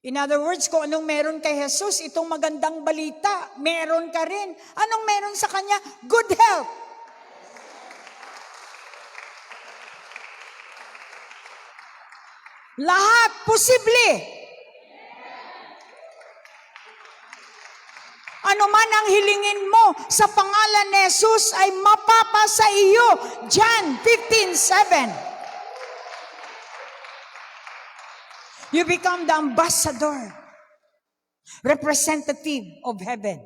Speaker 1: In other words, kung anong meron kay Jesus, itong magandang balita, meron ka rin. Anong meron sa kanya? Good health. Lahat posible. Ano man ang hilingin mo sa pangalan ni Jesus ay mapapasa iyo. John 15:7. You become the ambassador, representative of heaven.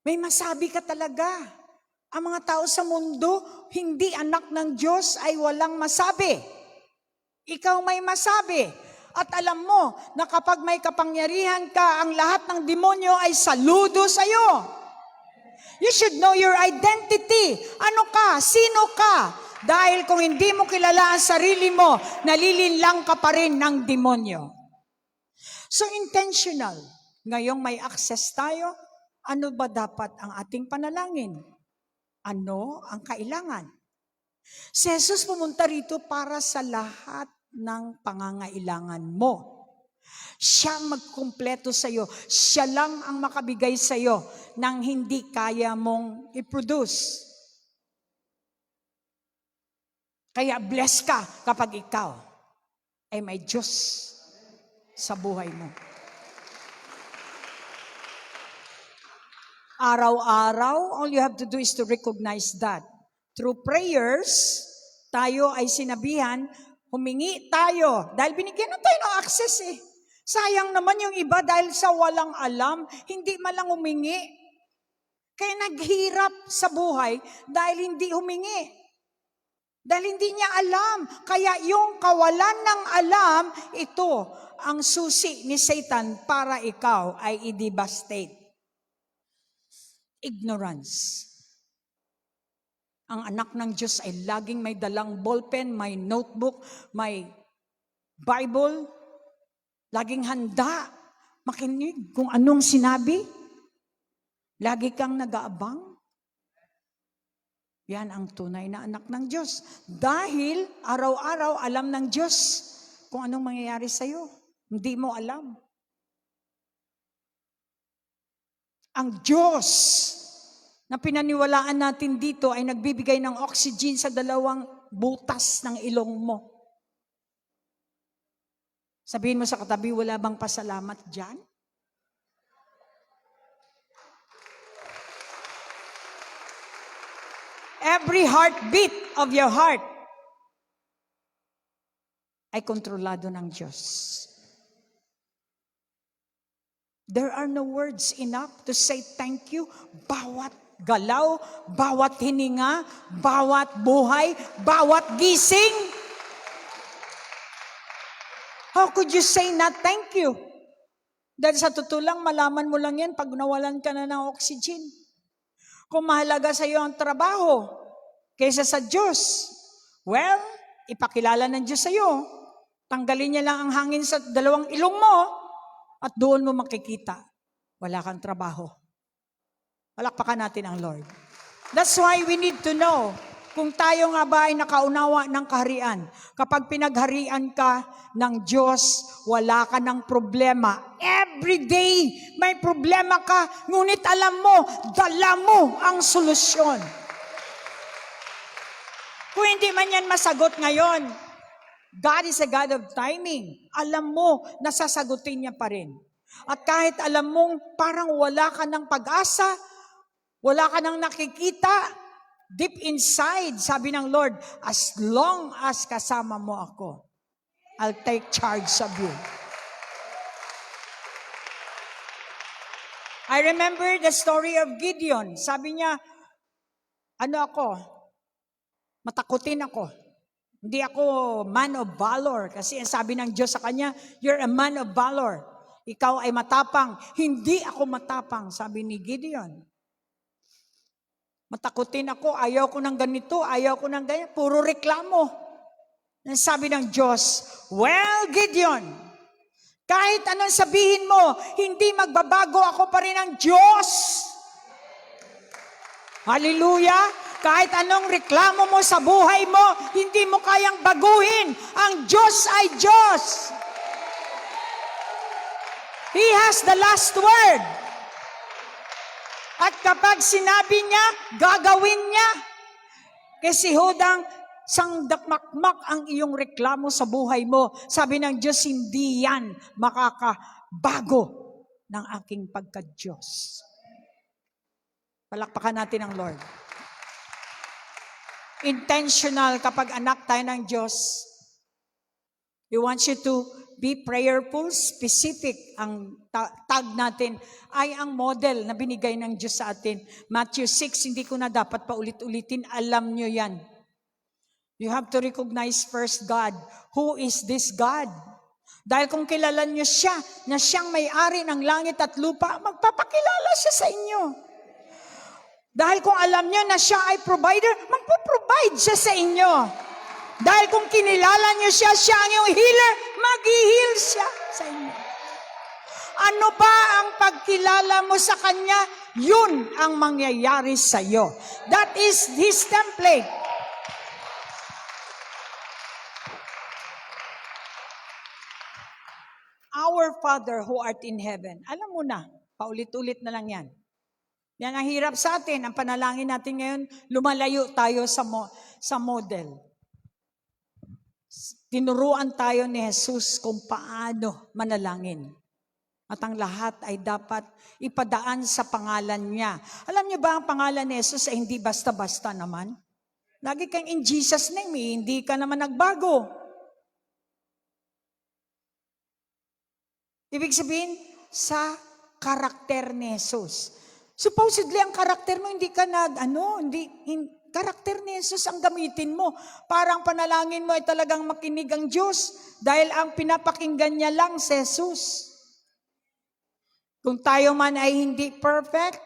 Speaker 1: May masabi ka talaga. Ang mga tao sa mundo, hindi anak ng Diyos ay walang masabi. Ikaw may masabi. At alam mo na kapag may kapangyarihan ka, ang lahat ng demonyo ay saludo sa iyo. You should know your identity. Ano ka? Sino ka? Dahil kung hindi mo kilala ang sarili mo, nalilinlang ka pa rin ng demonyo. So intentional. Ngayong may access tayo, ano ba dapat ang ating panalangin? Ano ang kailangan? Si Jesus pumunta rito para sa lahat ng pangangailangan mo. Siya ang magkumpleto sa iyo. Siya lang ang makabigay sa iyo ng hindi kaya mong i-produce. Kaya bless ka kapag ikaw ay may Diyos sa buhay mo. Araw-araw, all you have to do is to recognize that. Through prayers, tayo ay sinabihan, humingi tayo. Dahil binigyan na tayo ng access eh. Sayang naman yung iba dahil sa walang alam, hindi malang humingi. Kaya naghirap sa buhay dahil hindi humingi. Dahil hindi niya alam. Kaya yung kawalan ng alam, ito ang susi ni Satan para ikaw ay i-devastate. Ignorance. Ang anak ng Diyos ay laging may dalang ballpen, may notebook, may Bible. Laging handa makinig kung anong sinabi. Lagi kang nag-aabang. Yan ang tunay na anak ng Diyos. Dahil araw-araw alam ng Diyos kung anong mangyayari sa'yo. Hindi mo alam. Ang Diyos na pinaniwalaan natin dito ay nagbibigay ng oxygen sa 2 butas ng ilong mo. Sabihin mo sa katabi, wala bang pasalamat dyan? Every heartbeat of your heart ay kontrolado ng Diyos. There are no words enough to say thank you. Bawat galaw, bawat hininga, bawat buhay, bawat gising. How could you say not thank you? Dahil sa totoo lang, malaman mo lang yan pag nawalan ka na ng oxygen. Kung mahalaga sa iyo ang trabaho kaysa sa Diyos, well, ipakilala ng Diyos sa iyo. Tanggalin niya lang ang hangin sa 2 ilong mo at doon mo makikita, wala kang trabaho. Palakpakan natin ang Lord. That's why we need to know kung tayo nga ba ay nakaunawa ng kaharian. Kapag pinagharian ka ng Diyos, wala ka ng problema. Every day, may problema ka, ngunit alam mo, dala mo ang solusyon. Kung hindi man yan masagot ngayon, God is a God of timing. Alam mo, nasasagutin niya pa rin. At kahit alam mong parang wala ka ng pag-asa, wala ka ng nakikita, deep inside, sabi ng Lord, as long as kasama mo ako, I'll take charge of you. I remember the story of Gideon. Sabi niya, matakutin ako. Hindi ako man of valor. Kasi ang sabi ng Diyos sa kanya, you're a man of valor. Ikaw ay matapang. Hindi ako matapang, sabi ni Gideon. Matakutin ako, ayaw ko ng ganito, ayaw ko ng ganyan. Puro reklamo. Ang sabi ng Diyos, well, Gideon, kahit anong sabihin mo, hindi magbabago, ako pa rin ang Diyos. Hallelujah! Kahit anong reklamo mo sa buhay mo, hindi mo kayang baguhin. Ang Diyos ay Diyos. He has the last word. At kapag sinabi niya, gagawin niya. Kasi hodang sangdakmakmak ang iyong reklamo sa buhay mo. Sabi ng Diyos, hindi yan makakabago ng aking pagka-Diyos. Palakpakan natin ang Lord. Intentional kapag anak tayo ng Diyos. He wants you to be prayerful, specific. Ang tag natin ay ang model na binigay ng Diyos sa atin. Matthew 6, hindi ko na dapat paulit-ulitin. Alam nyo yan. You have to recognize first God. Who is this God? Dahil kung kilala nyo siya, na siyang may-ari ng langit at lupa, magpapakilala siya sa inyo. Dahil kung alam nyo na siya ay provider, magpo-provide siya sa inyo. Dahil kung kinilala nyo siya, siya ang iyong healer, mag-heal siya sa inyo. Ano ba ang pagkilala mo sa Kanya? Yun ang mangyayari sa iyo. That is His template. Our Father who art in heaven. Alam mo na, paulit-ulit na lang yan. Yan ang hirap sa atin. Ang panalangin natin ngayon, lumalayo tayo sa model. Tinuruan tayo ni Jesus kung paano manalangin. At ang lahat ay dapat ipadaan sa pangalan niya. Alam niyo ba ang pangalan ni Jesus ay hindi basta-basta naman? Lagi kang in Jesus name, hindi ka naman nagbago. Ibig sabihin, sa karakter ni Jesus. Supposedly, ang karakter mo, hindi ka karakter ni Jesus ang gamitin mo. Parang panalangin mo ay talagang makinig ang Diyos dahil ang pinapakinggan niya lang si Jesus. Kung tayo man ay hindi perfect,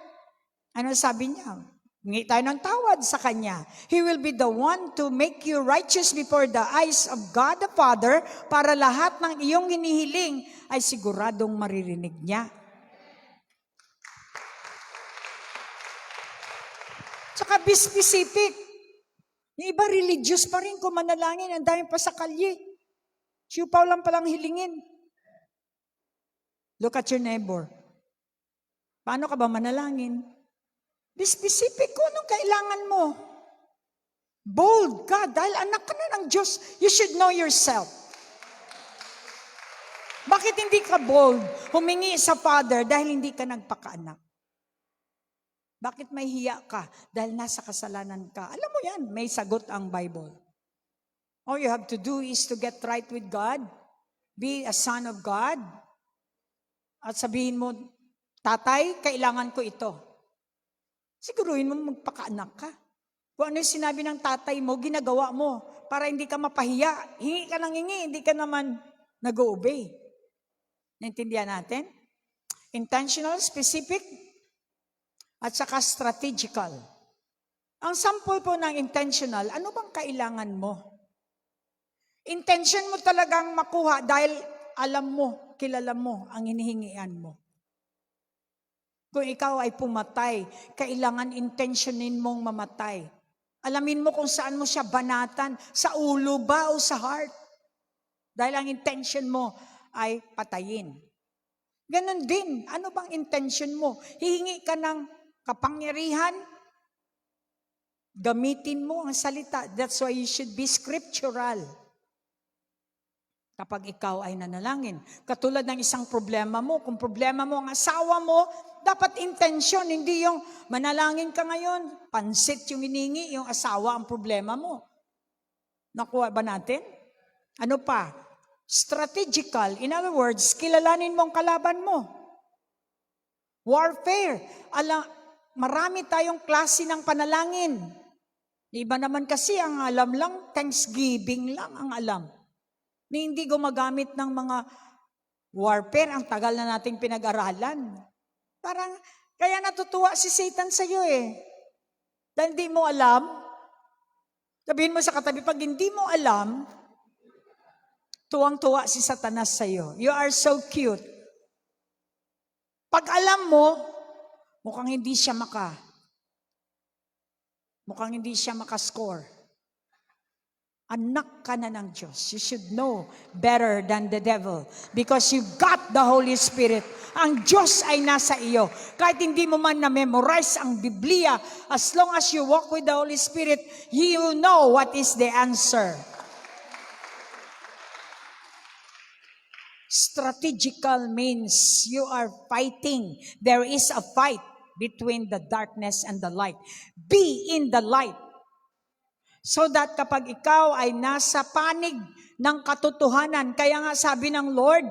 Speaker 1: ano sabi niya? Hingi tayo ng tawad sa Kanya. He will be the one to make you righteous before the eyes of God the Father para lahat ng iyong hinihiling ay siguradong maririnig niya. Tsaka be specific. Yung iba religious pa rin kung manalangin, ang dami pa sa kalye. Siupaw lang palang hilingin. Look at your neighbor. Paano ka ba manalangin? Be specific kung anong kailangan mo. Bold ka dahil anak ka na ng Diyos. You should know yourself. Bakit hindi ka bold? Humingi sa Father dahil hindi ka nagpakaanak. Bakit may hiya ka? Dahil nasa kasalanan ka. Alam mo yan, may sagot ang Bible. All you have to do is to get right with God. Be a son of God. At sabihin mo, Tatay, kailangan ko ito. Siguruhin mo magpakaanak ka. Kung ano yung sinabi ng tatay mo, ginagawa mo para hindi ka mapahiya. Hingi ka ng hingi, hindi ka naman nag-obey. Naintindihan natin? Intentional, specific, at saka strategical. Ang sample po ng intentional, ano bang kailangan mo? Intention mo talagang makuha dahil alam mo, kilala mo ang hinihingian mo. Kung ikaw ay pumatay, kailangan intentionin mong mamatay. Alamin mo kung saan mo siya banatan, sa ulo ba o sa heart? Dahil ang intention mo ay patayin. Ganon din, ano bang intention mo? Hihingi ka ng kapangyarihan, gamitin mo ang salita. That's why you should be scriptural. Kapag ikaw ay nanalangin. Katulad ng isang problema mo, kung problema mo ang asawa mo, dapat intention, hindi yung manalangin ka ngayon, pansit yung hiningi, yung asawa ang problema mo. Nakuha ba natin? Ano pa? Strategical. In other words, kilalanin mo ang kalaban mo. Warfare. Marami tayong klase ng panalangin. Iba naman kasi ang alam lang, thanksgiving lang ang alam. Hindi gumagamit ng mga warfare, ang tagal na nating pinag-aralan. Parang, kaya natutuwa si Satan sa iyo eh. Dahil hindi mo alam, sabihin mo sa katabi, pag hindi mo alam, tuwang-tuwa si Satanas sa iyo. You are so cute. Pag alam mo, mukhang hindi siya makascore. Anak ka na ng Diyos. You should know better than the devil because you got the Holy Spirit. Ang Diyos ay nasa iyo. Kahit hindi mo man na-memorize ang Biblia, as long as you walk with the Holy Spirit, you know what is the answer. Strategical means you are fighting. There is a fight between the darkness and the light. Be in the light. So that kapag ikaw ay nasa panig ng katotohanan, kaya nga sabi ng Lord,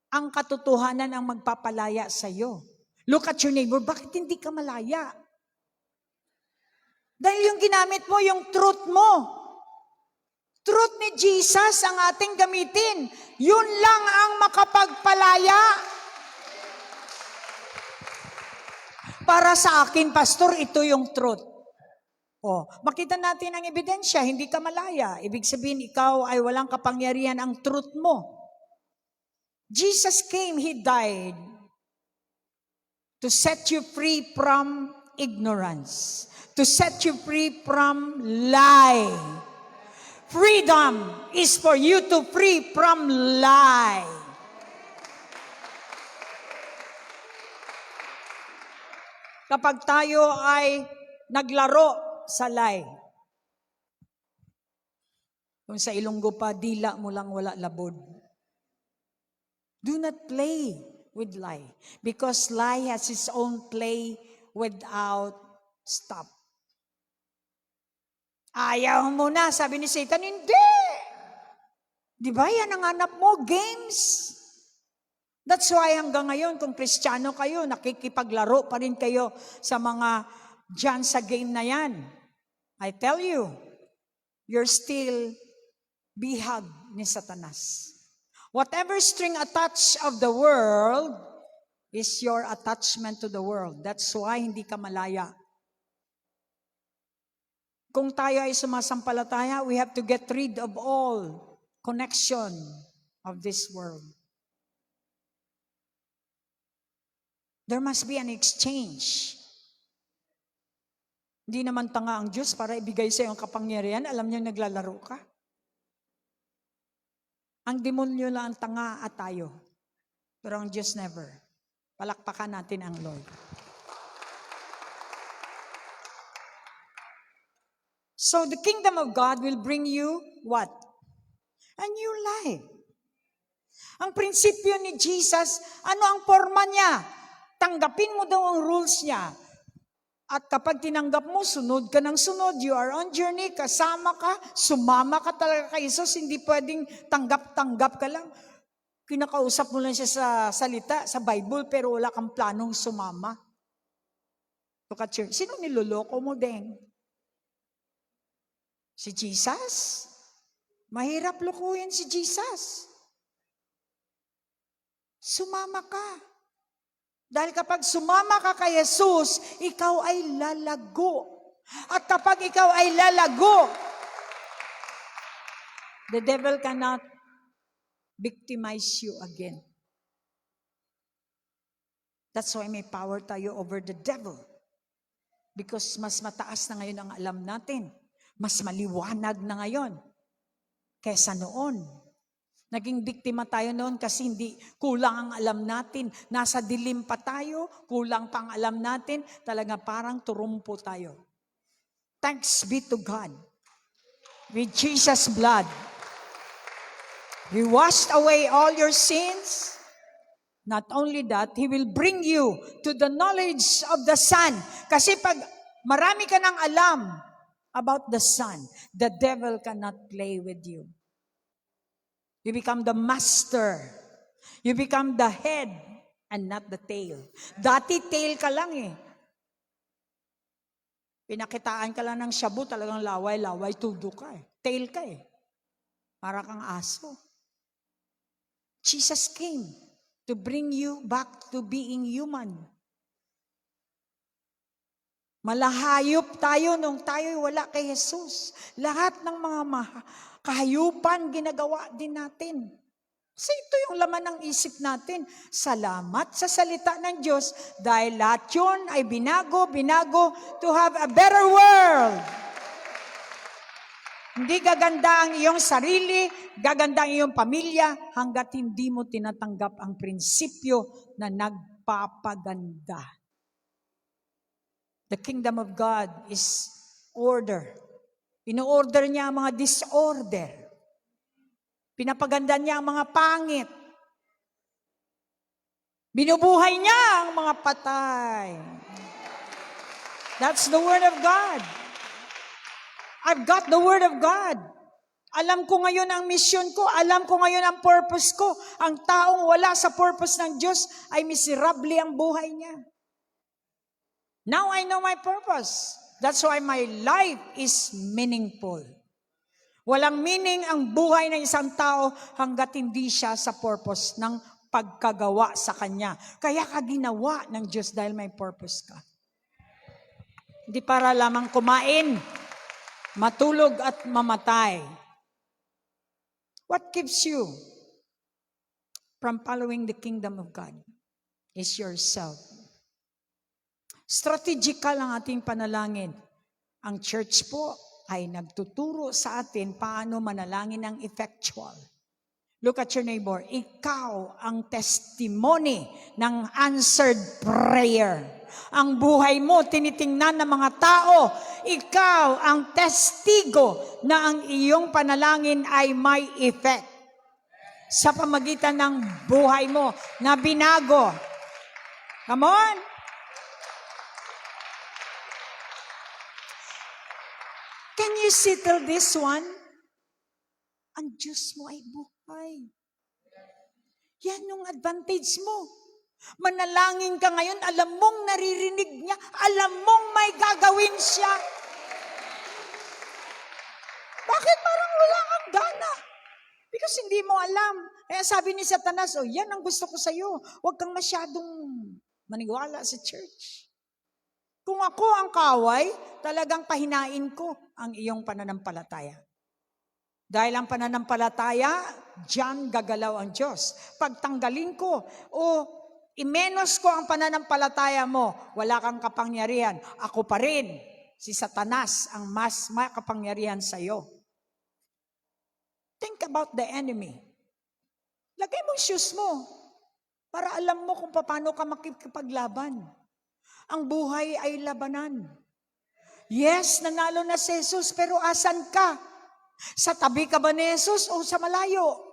Speaker 1: ang katotohanan ang magpapalaya sa iyo. Look at your neighbor, bakit hindi ka malaya? Dahil yung ginamit mo, yung truth mo. Truth ni Jesus ang ating gamitin. Yun lang ang makapagpalaya. Para sa akin, Pastor, ito yung truth. Makita natin ang ebidensya, hindi ka malaya. Ibig sabihin, ikaw ay walang kapangyarihan ang truth mo. Jesus came, He died to set you free from ignorance, to set you free from lie. Freedom is for you to free from lie. Kapag tayo ay naglaro sa lie. Kung sa Ilonggo pa, dila mo lang wala labod. Do not play with lie. Because lie has its own play without stop. Ayaw mo na, sabi ni Satan, hindi. Di ba yan ang hanap mo? Games. That's why hanggang ngayon, kung Kristiyano kayo, nakikipaglaro pa rin kayo sa mga dyan sa game na yan. I tell you, you're still bihag ni Satanas. Whatever string attached of the world is your attachment to the world. That's why hindi ka malaya. Kung tayo ay sumasampalataya, we have to get rid of all connection of this world. There must be an exchange. Hindi naman tanga ang Diyos para ibigay sa iyo ang kapangyarihan. Alam niyo, naglalaro ka. Ang demonyo lang ang tanga at tayo. Pero ang Diyos never. Palakpakan natin ang Lord. So the kingdom of God will bring you what? A new life. Ang prinsipyo ni Jesus, ano ang forma niya? Tanggapin mo daw ang rules niya. At kapag tinanggap mo, sunod ka ng sunod. You are on journey, kasama ka, sumama ka talaga kay Jesus. Hindi pwedeng tanggap-tanggap ka lang. Kinakausap mo lang siya sa salita, sa Bible, pero wala kang planong sumama. Look at you. Sino niloloko mo din? Si Jesus? Mahirap lukuhin si Jesus. Sumama ka. Dahil kapag sumama ka kay Jesus, ikaw ay lalago. At kapag ikaw ay lalago, the devil cannot victimize you again. That's why may power tayo over the devil. Because mas mataas na ngayon ang alam natin. Mas maliwanag na ngayon kaysa noon. Naging biktima tayo noon kasi hindi kulang ang alam natin. Nasa dilim pa tayo, kulang pa ang alam natin. Talaga parang turumpo tayo. Thanks be to God. With Jesus' blood, He washed away all your sins. Not only that, He will bring you to the knowledge of the Son. Kasi pag marami ka ng alam about the Son, the devil cannot play with you. You become the master. You become the head and not the tail. Dati tail ka lang eh. Pinakitaan ka lang ng shabu, talagang laway-laway, tudo ka eh. Tail ka eh. Para kang aso. Jesus came to bring you back to being human. Malahayop tayo nung tayo wala kay Jesus. Lahat ng mga kahayupan ginagawa din natin. Kasi ito yung laman ng isip natin. Salamat sa salita ng Diyos dahil lahat yun ay binago to have a better world. Hindi gaganda ang iyong sarili, gaganda ang iyong pamilya hanggat hindi mo tinatanggap ang prinsipyo na nagpapaganda. The kingdom of God is order. Ino-order niya ang mga disorder. Pinapaganda niya ang mga pangit. Binubuhay niya ang mga patay. That's the word of God. I've got the word of God. Alam ko ngayon ang mission ko. Alam ko ngayon ang purpose ko. Ang taong wala sa purpose ng Diyos ay miserable ang buhay niya. Now I know my purpose. That's why my life is meaningful. Walang meaning ang buhay ng isang tao hanggat hindi siya sa purpose ng pagkagawa sa Kanya. Kaya ka ginawa ng Diyos dahil may purpose ka. Hindi para lamang kumain, matulog at mamatay. What keeps you from following the kingdom of God is yourself. Strategical ang ating panalangin. Ang church po ay nagtuturo sa atin paano manalangin ng effectual. Look at your neighbor. Ikaw ang testimony ng answered prayer. Ang buhay mo, tinitingnan ng mga tao. Ikaw ang testigo na ang iyong panalangin ay may effect. Sa pamagitan ng buhay mo na binago. Come on! Can you settle this one? Ang Diyos mo ay buhay. Yan yung advantage mo. Manalangin ka ngayon, alam mong naririnig niya, alam mong may gagawin siya. Bakit parang wala kang gana? Because hindi mo alam. Kaya sabi ni Satanas, yan ang gusto ko sa'yo. Huwag kang masyadong maniwala sa church. Kung ako ang kaway, talagang pahinain ko ang iyong pananampalataya. Dahil ang pananampalataya, diyan gagalaw ang Diyos. Pagtanggalin ko o imenos ko ang pananampalataya mo, wala kang kapangyarihan. Ako pa rin, si Satanas, ang mas makapangyarihan sa iyo. Think about the enemy. Lagay mo shoes mo para alam mo kung paano ka makikipaglaban. Ang buhay ay labanan. Yes, nanalo na si Jesus, pero asan ka? Sa tabi ka ba ni Jesus o sa malayo?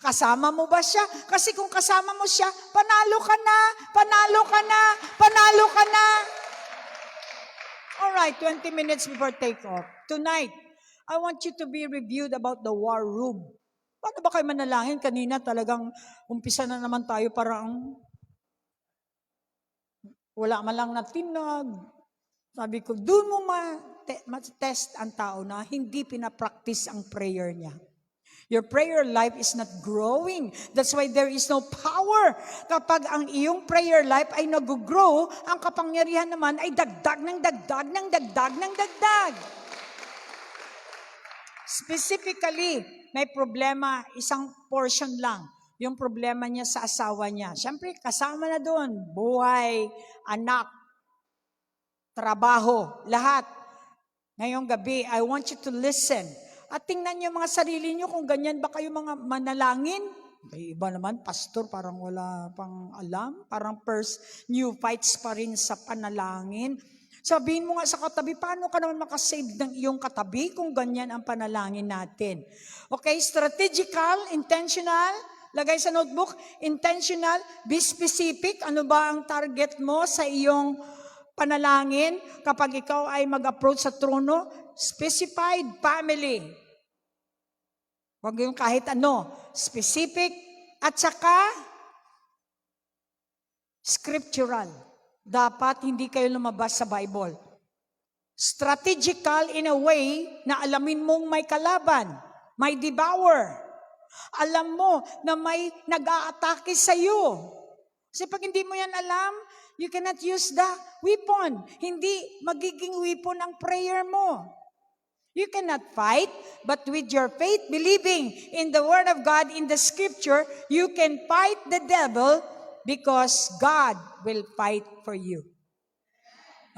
Speaker 1: Kasama mo ba siya? Kasi kung kasama mo siya, panalo ka na, panalo ka na, panalo ka na. Alright, 20 minutes before takeoff. Tonight, I want you to be reviewed about the war room. Paano ba kayo manalangin? Kanina talagang umpisa na naman tayo parang wala man lang natinag. Sabi ko, doon mo ma-test ang tao na hindi pinapractice ang prayer niya. Your prayer life is not growing. That's why there is no power. Kapag ang iyong prayer life ay nag-grow, ang kapangyarihan naman ay dagdag ng dagdag ng dagdag ng dagdag. Specifically, may problema, isang portion lang. Yung problema niya sa asawa niya. Siyempre, kasama na doon. Buhay, anak, trabaho, lahat. Ngayong gabi, I want you to listen. At tingnan niyo mga sarili niyo kung ganyan ba kayo mga manalangin. May iba naman, pastor, parang wala pang alam. Parang first new fights pa rin sa panalangin. Sabihin mo nga sa katabi, paano ka naman makasave ng iyong katabi kung ganyan ang panalangin natin? Okay, strategical, intentional, lagay sa notebook, intentional, be specific. Ano ba ang target mo sa iyong panalangin kapag ikaw ay mag-approach sa trono? Specified, family. Huwag yung kahit ano. Specific at saka scriptural. Dapat hindi kayo lumabas sa Bible. Strategical in a way na alamin mong may kalaban, may devour. Alam mo na may nag-aatake sa iyo. Kasi pag hindi mo yan alam, you cannot use the weapon. Hindi magiging weapon ang prayer mo. You cannot fight, but with your faith, believing in the Word of God, in the Scripture, you can fight the devil because God will fight for you.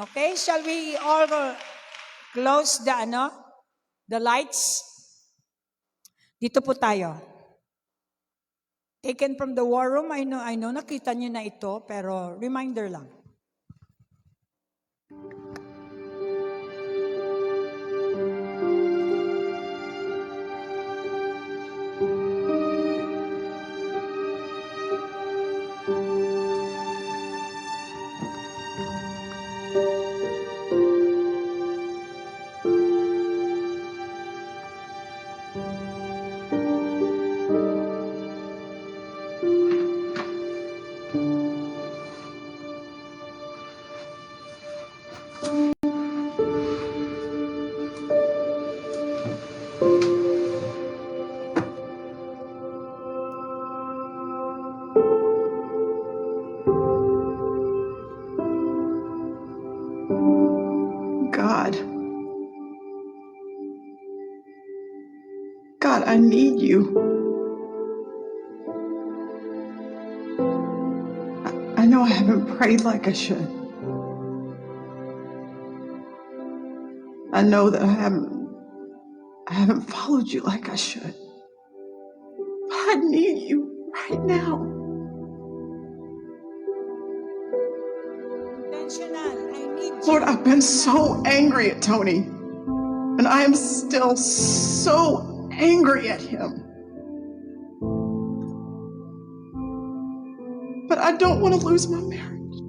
Speaker 1: Okay, shall we all close the lights? Dito po tayo. Taken from the war room, I know, nakita niyo na ito, pero reminder lang.
Speaker 4: God, I need you. I know I haven't prayed like I should. I know that I haven't followed you like I should. But I need you right now.
Speaker 1: Intentional, I need you.
Speaker 4: Lord, I've been so angry at Tony. And I am still so angry at him. But I don't want to lose my marriage.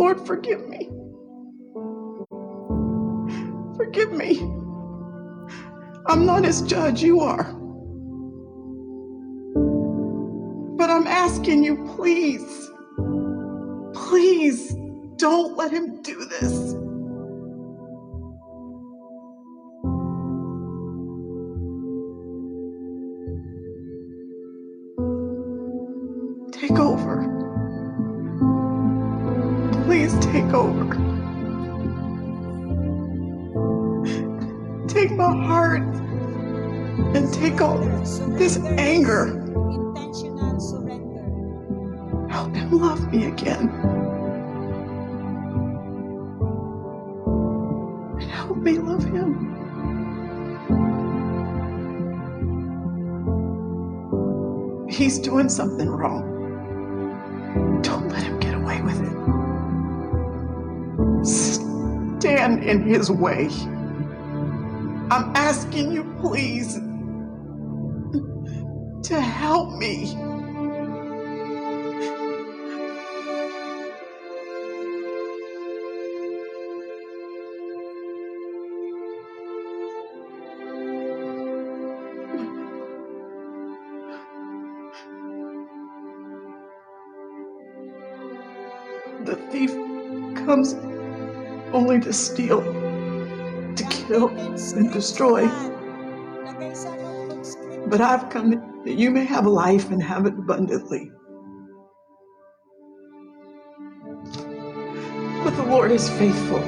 Speaker 4: Lord, forgive me. Forgive me. I'm not his judge, you are. But I'm asking you, please, please don't let him do this. Take over. Please take over. Take my heart and take all this anger.
Speaker 1: Intentional surrender.
Speaker 4: Help him love me again. And help me love him. He's doing something wrong. stand in his way. I'm asking you, please, to help me. The thief comes only to steal, to kill, and destroy. But I've come that you may have life and have it abundantly. But the Lord is faithful.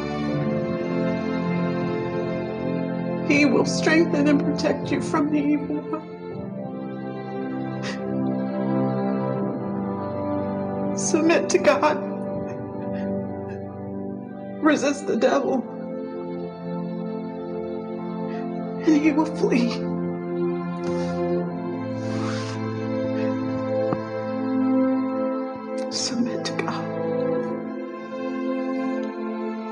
Speaker 4: He will strengthen and protect you from the evil one. Submit to God. Resist the devil, and he will flee. Submit to God.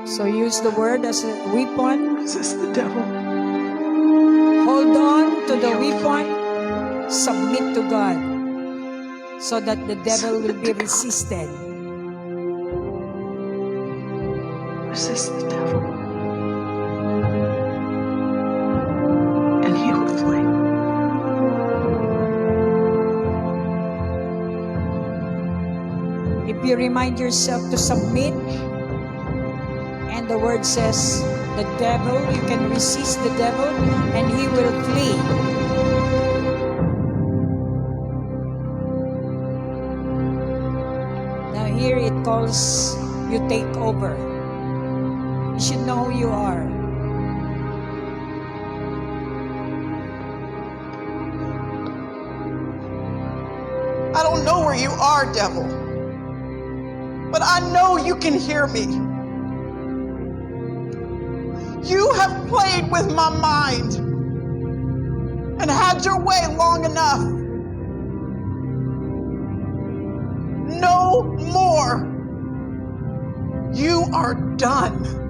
Speaker 1: So use the word as a weapon.
Speaker 4: Resist the devil.
Speaker 1: Hold on to the weapon. Submit to God. So that the devil will be resisted.
Speaker 4: Resist the devil, and he will flee.
Speaker 1: If you remind yourself to submit, and the word says, the devil, you can resist the devil, and he will flee. Now here it calls you take over. You should know who you are.
Speaker 4: I don't know where you are, devil, but I know you can hear me. You have played with my mind and had your way long enough. No more. You are done.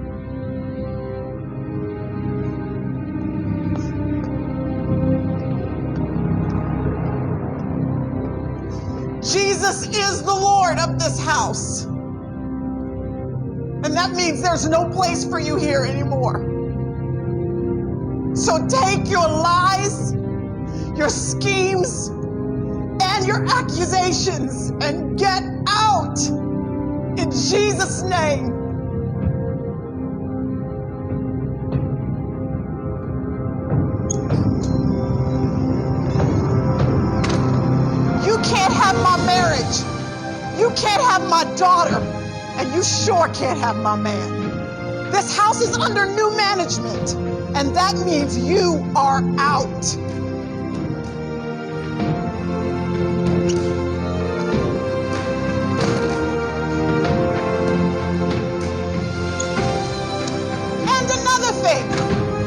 Speaker 4: Jesus is the Lord of this house. And that means there's no place for you here anymore. So take your lies, your schemes, and your accusations and get out in Jesus' name. You can't have my marriage. You can't have my daughter. And you sure can't have my man. This house is under new management, and that means you are out. And another thing,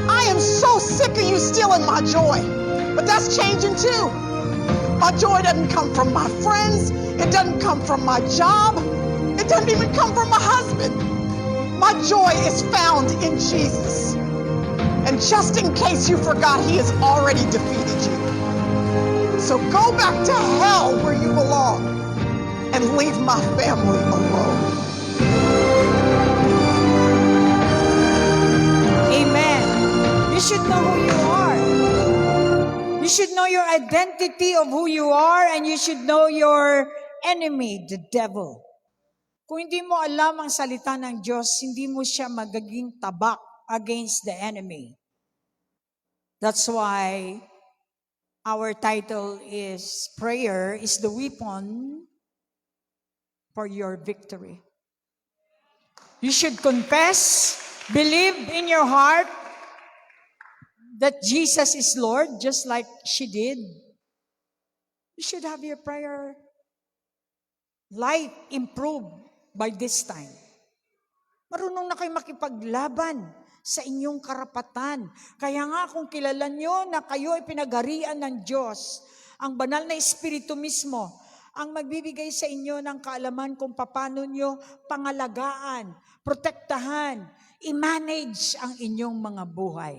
Speaker 4: I am so sick of you stealing my joy, but that's changing too. My joy doesn't come from my friends. It doesn't come from my job. It doesn't even come from my husband. My joy is found in Jesus. And just in case you forgot, he has already defeated you. So go back to hell where you belong and leave my family alone.
Speaker 1: Amen. You should know who you are. You should know your identity of who you are, and you should know your enemy, the devil. Kung hindi mo alam ang salita ng Diyos, hindi mo siya magiging tabak against the enemy. That's why our title is Prayer is the Weapon for Your Victory. You should confess, believe in your heart that Jesus is Lord, just like she did. You should have your prayer life improved by this time. Marunong na kayo makipaglaban sa inyong karapatan. Kaya nga kung kilala nyo na kayo ay pinagarian ng Diyos, ang banal na Espiritu mismo, ang magbibigay sa inyo ng kaalaman kung paano nyo pangalagaan, protektahan I-manage ang inyong mga buhay.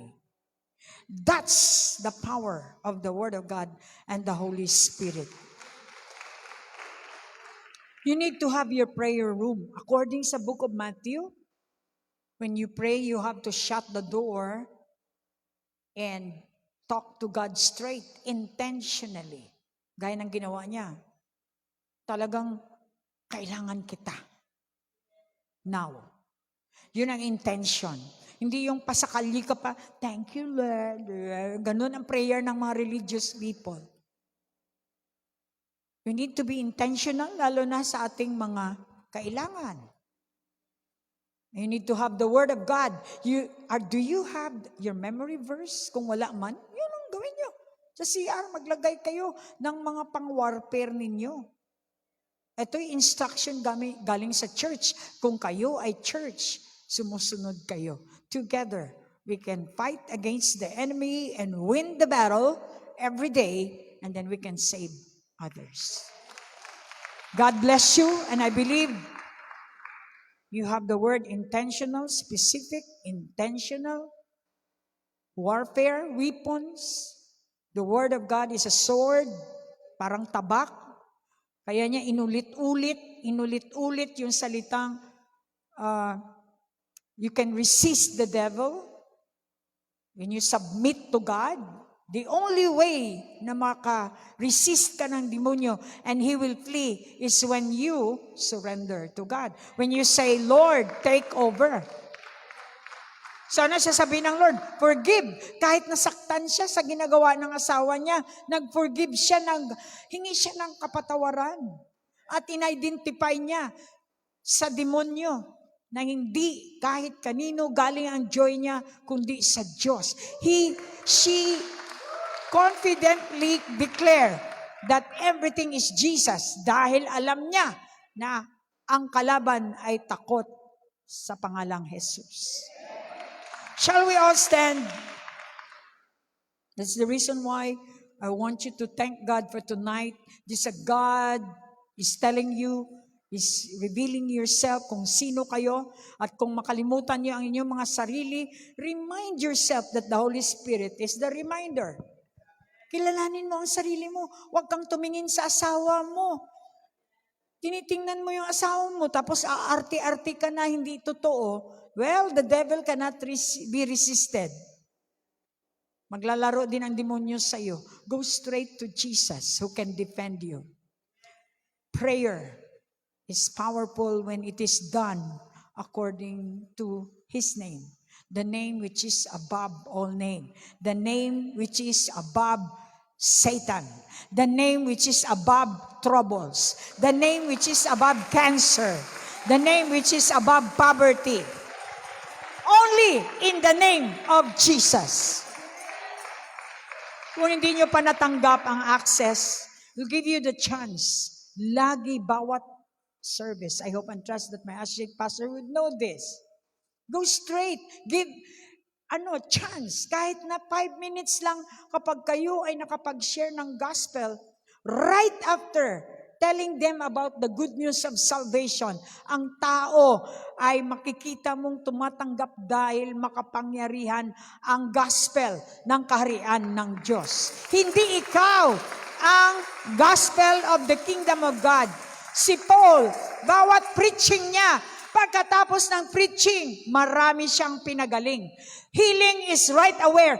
Speaker 1: That's the power of the Word of God and the Holy Spirit. You need to have your prayer room. According sa book of Matthew, when you pray, you have to shut the door and talk to God straight, intentionally. Gaya ng ginawa niya. Talagang kailangan kita. Now. Yun ang intention. Hindi yung pasakalyi ka pa, thank you Lord. Ganun ang prayer ng mga religious people. We need to be intentional, lalo na sa ating mga kailangan. You need to have the Word of God. Do you have your memory verse? Kung wala man, yun ang gawin nyo. Sa CR, maglagay kayo ng mga pang-warfare ninyo. Ito'y instruction galing sa church. Kung kayo ay church, sumusunod kayo. Together, we can fight against the enemy and win the battle every day, and then we can save others. God bless you, and I believe you have the word intentional, specific, intentional warfare, weapons. The Word of God is a sword, parang tabak. Kaya niya inulit-ulit yung salitang you can resist the devil when you submit to God. The only way na maka-resist ka ng demonyo and he will flee is when you surrender to God. When you say, Lord, take over. Sana siya sabihin ng Lord, forgive. Kahit nasaktan siya sa ginagawa ng asawa niya, nag-forgive siya, hingi siya ng kapatawaran. At in-identify niya sa demonyo na hindi kahit kanino galing ang joy niya, kundi sa Diyos. She confidently declared that everything is Jesus dahil alam niya na ang kalaban ay takot sa pangalang Jesus. Shall we all stand? That's the reason why I want you to thank God for tonight. This God is telling you, is revealing yourself kung sino kayo, at kung makalimutan niyo ang inyong mga sarili, remind yourself that the Holy Spirit is the reminder. Kilalanin mo ang sarili mo. Huwag kang tumingin sa asawa mo. Tinitingnan mo yung asawa mo, tapos aarti-arti ka na, hindi totoo. Well, the devil cannot be resisted. Maglalaro din ang demonyo sa iyo. Go straight to Jesus who can defend you. Prayer is powerful when it is done according to His name. The name which is above all name. The name which is above Satan. The name which is above troubles. The name which is above cancer. The name which is above poverty. Only in the name of Jesus. Kung hindi nyo pa natanggap ang access, we'll give you the chance. Lagi, bawat service. I hope and trust that my associate pastor would know this. Go straight. Give chance. Kahit na 5 minutes lang kapag kayo ay nakapag-share ng gospel, right after telling them about the good news of salvation, ang tao ay makikita mong tumatanggap dahil makapangyarihan ang gospel ng kaharian ng Diyos. Hindi ikaw ang gospel of the kingdom of God. Si Paul, bawat preaching niya, pagkatapos ng preaching, marami siyang pinagaling. Healing is right aware.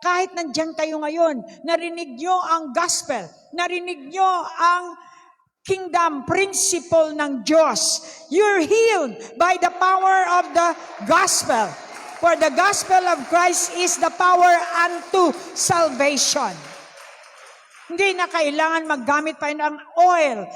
Speaker 1: Kahit nandiyan kayo ngayon, narinig nyo ang gospel, narinig nyo ang kingdom principle ng Diyos. You're healed by the power of the gospel. For the gospel of Christ is the power unto salvation. Hindi na kailangan maggamit pa ng oil.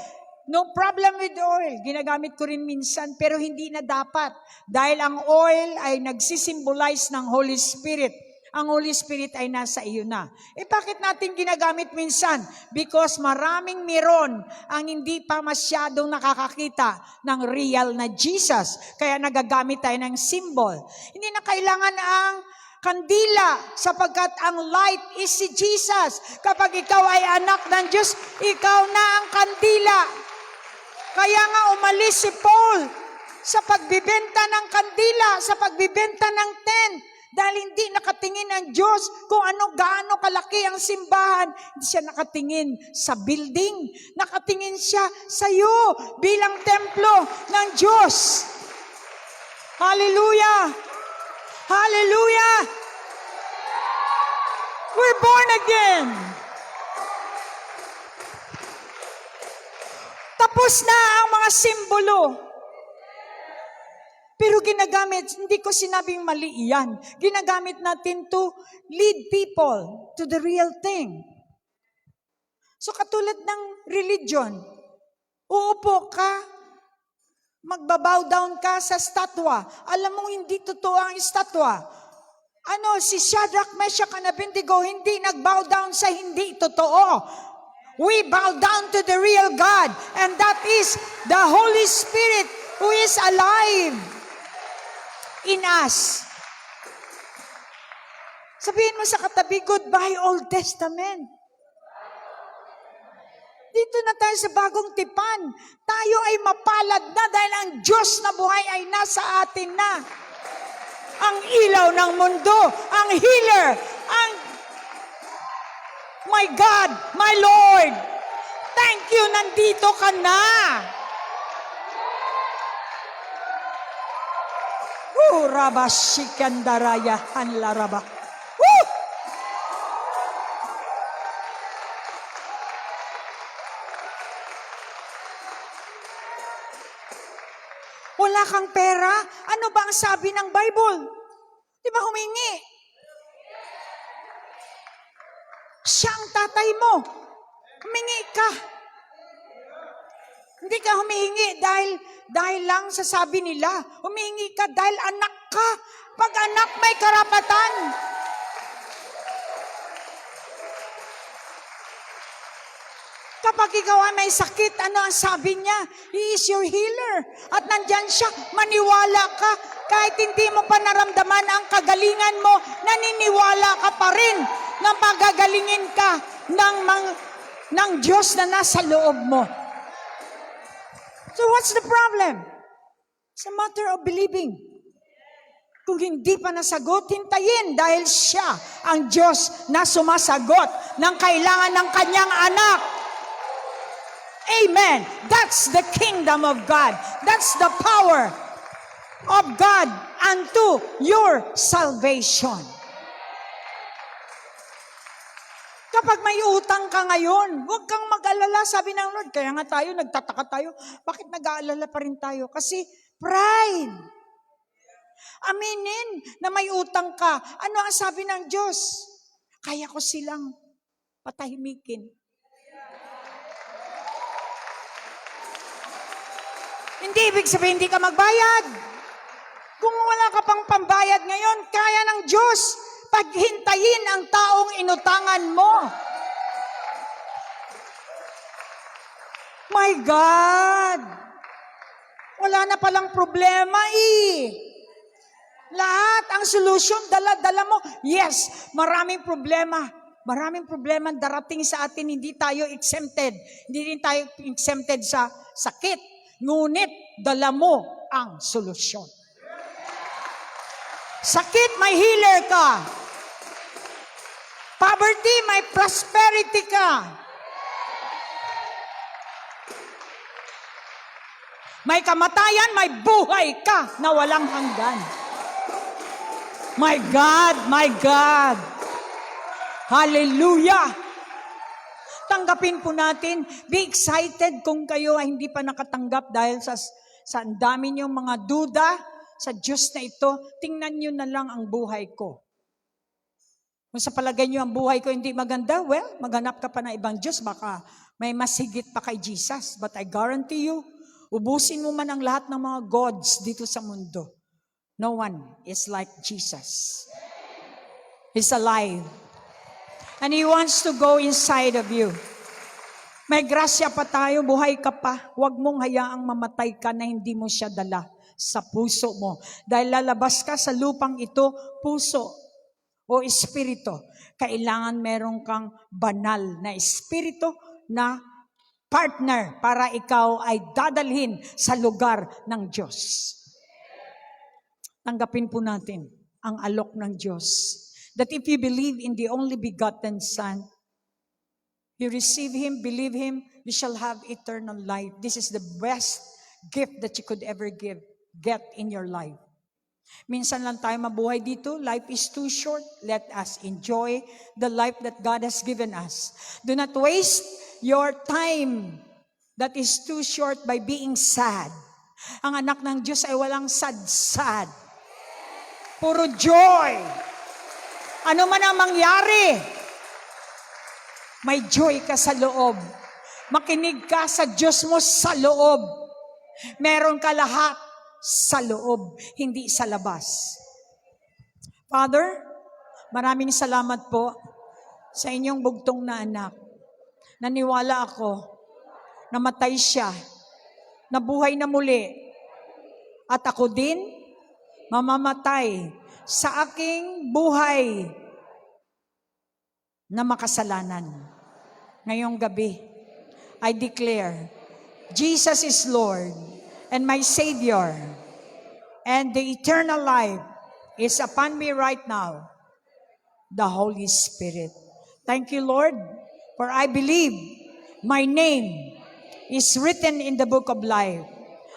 Speaker 1: No problem with oil. Ginagamit ko rin minsan, pero hindi na dapat. Dahil ang oil ay nagsisimbolize ng Holy Spirit. Ang Holy Spirit ay nasa iyo na. Bakit natin ginagamit minsan? Because maraming meron ang hindi pa masyadong nakakakita ng real na Jesus. Kaya nagagamit tayo ng symbol. Hindi na kailangan ang kandila sapagkat ang light is si Jesus. Kapag ikaw ay anak ng Diyos, ikaw na ang kandila. Kaya nga umalis si Paul sa pagbibenta ng kandila, sa pagbibenta ng tent. Dahil hindi nakatingin ang Diyos kung gaano kalaki ang simbahan. Hindi siya nakatingin sa building. Nakatingin siya sa iyo bilang templo ng Diyos. Hallelujah! Hallelujah! We're born again. Tapos na ang mga simbolo. Pero ginagamit, hindi ko sinabing mali iyan. Ginagamit natin to lead people to the real thing. So katulad ng religion, uupo ka, magbabow down ka sa statwa. Alam mo, hindi totoo ang statwa. Si Shadrach, Meshach, and Abednego, hindi nagbow down sa hindi totoo. We bow down to the real God, and that is the Holy Spirit who is alive in us. Sabihin mo sa katabi, goodbye Old Testament. Dito na tayo sa bagong tipan. Tayo ay mapalad na dahil ang Diyos na buhay ay nasa atin na. Ang ilaw ng mundo, ang healer, ang my God, my Lord. Thank you, nandito ka na. Raba shikandaraya hanlaraba. Wala kang pera? Ano ba ang sabi ng Bible? Di ba humingi? Siya ang tatay mo. Humingi ka. Hindi ka humihingi dahil lang sa sabi nila. Humihingi ka dahil anak ka. Pag anak, may karapatan. Kapag ikaw ay may sakit, ano ang sabi niya? He is your healer. At nandyan siya, maniwala ka. Kahit hindi mo pa naramdaman ang kagalingan mo, naniniwala ka pa rin na pagagalingin ka ng Diyos na nasa loob mo. So what's the problem? It's a matter of believing. Kung hindi pa nasagot, hintayin dahil siya ang Diyos na sumasagot ng kailangan ng kanyang anak. Amen. That's the kingdom of God. That's the power of God unto your salvation. Kapag may utang ka ngayon, huwag kang mag-alala, sabi ng Lord. Kaya nga tayo, nagtataka tayo. Bakit nag-aalala pa rin tayo? Kasi pride. Aminin na may utang ka. Ano ang sabi ng Diyos? Kaya ko silang patahimikin. Hindi ibig sabihin hindi ka magbayad. Kung wala ka pang pambayad ngayon, kaya ng Diyos paghintayin ang taong inutangan mo. My God! Wala na palang problema Lahat ang solusyon, dala-dala mo. Yes, maraming problema. Maraming problema darating sa atin, hindi tayo exempted. Hindi rin tayo exempted sa sakit. Ngunit, dala mo ang solusyon. Sakit, may healer ka. Poverty, may prosperity ka. May kamatayan, may buhay ka na walang hanggan. My God, my God. Hallelujah. Tanggapin po natin. Be excited kung kayo ay hindi pa nakatanggap dahil sa ang dami niyong mga duda sa Diyos na ito. Tingnan niyo na lang ang buhay ko. Kung sa palagay niyo ang buhay ko hindi maganda, well, maghanap ka pa ng ibang Diyos. Baka may mas higit pa kay Jesus. But I guarantee you, ubusin mo man ang lahat ng mga gods dito sa mundo. No one is like Jesus. He's alive. And He wants to go inside of you. May grasya pa tayo, buhay ka pa. Huwag mong hayaang mamatay ka na hindi mo siya dala sa puso mo. Dahil lalabas ka sa lupang ito, puso o espiritu. Kailangan meron kang banal na espiritu na partner para ikaw ay dadalhin sa lugar ng Diyos. Tanggapin po natin ang alok ng Diyos. That if you believe in the only begotten Son, you receive Him, believe Him, you shall have eternal life. This is the best gift that you could ever get in your life. Minsan lang tayo mabuhay dito. Life is too short. Let us enjoy the life that God has given us. Do not waste your time that is too short by being sad. Ang anak ng Diyos ay walang sad-sad. Puro joy. Ano man ang mangyari, may joy ka sa loob. Makinig ka sa Diyos mo sa loob. Meron ka lahat sa loob, hindi sa labas. Father, maraming salamat po sa inyong bugtong na anak. Naniwala ako, namatay siya, nabuhay na muli, at ako din mamamatay sa aking buhay na makasalanan. Ngayong gabi, I declare, Jesus is Lord and my Savior, and the eternal life is upon me right now, the Holy Spirit. Thank you, Lord, for I believe my name is written in the book of life.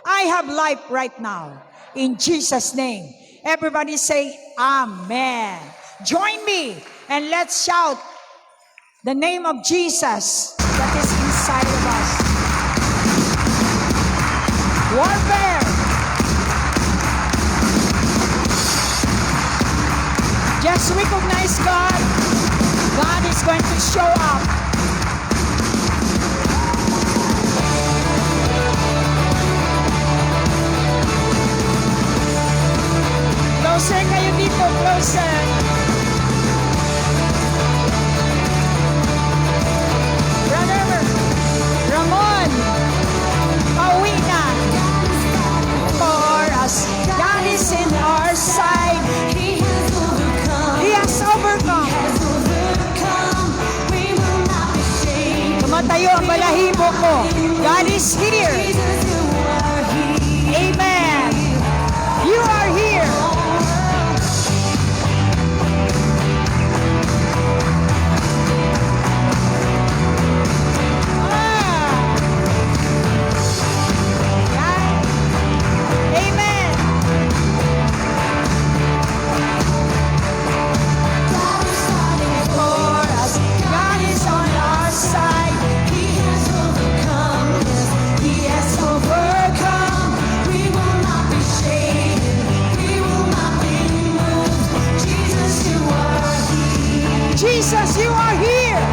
Speaker 1: I have life right now, in Jesus' name. Everybody say, Amen. Join me and let's shout the name of Jesus that is inside of us. Warfare. Just recognize God. God is going to show up. Closer kayo dito, closer. Brother Ramon, pauwi na. For us, God is in our side. He has overcome. Tumatayo ang balahibo ko. God is here. Amen. You are here. Amen. For us, God is on our side. He has overcome. He has overcome. We will not be shaken. We will not be moved. Jesus, you are here. Jesus, you are here.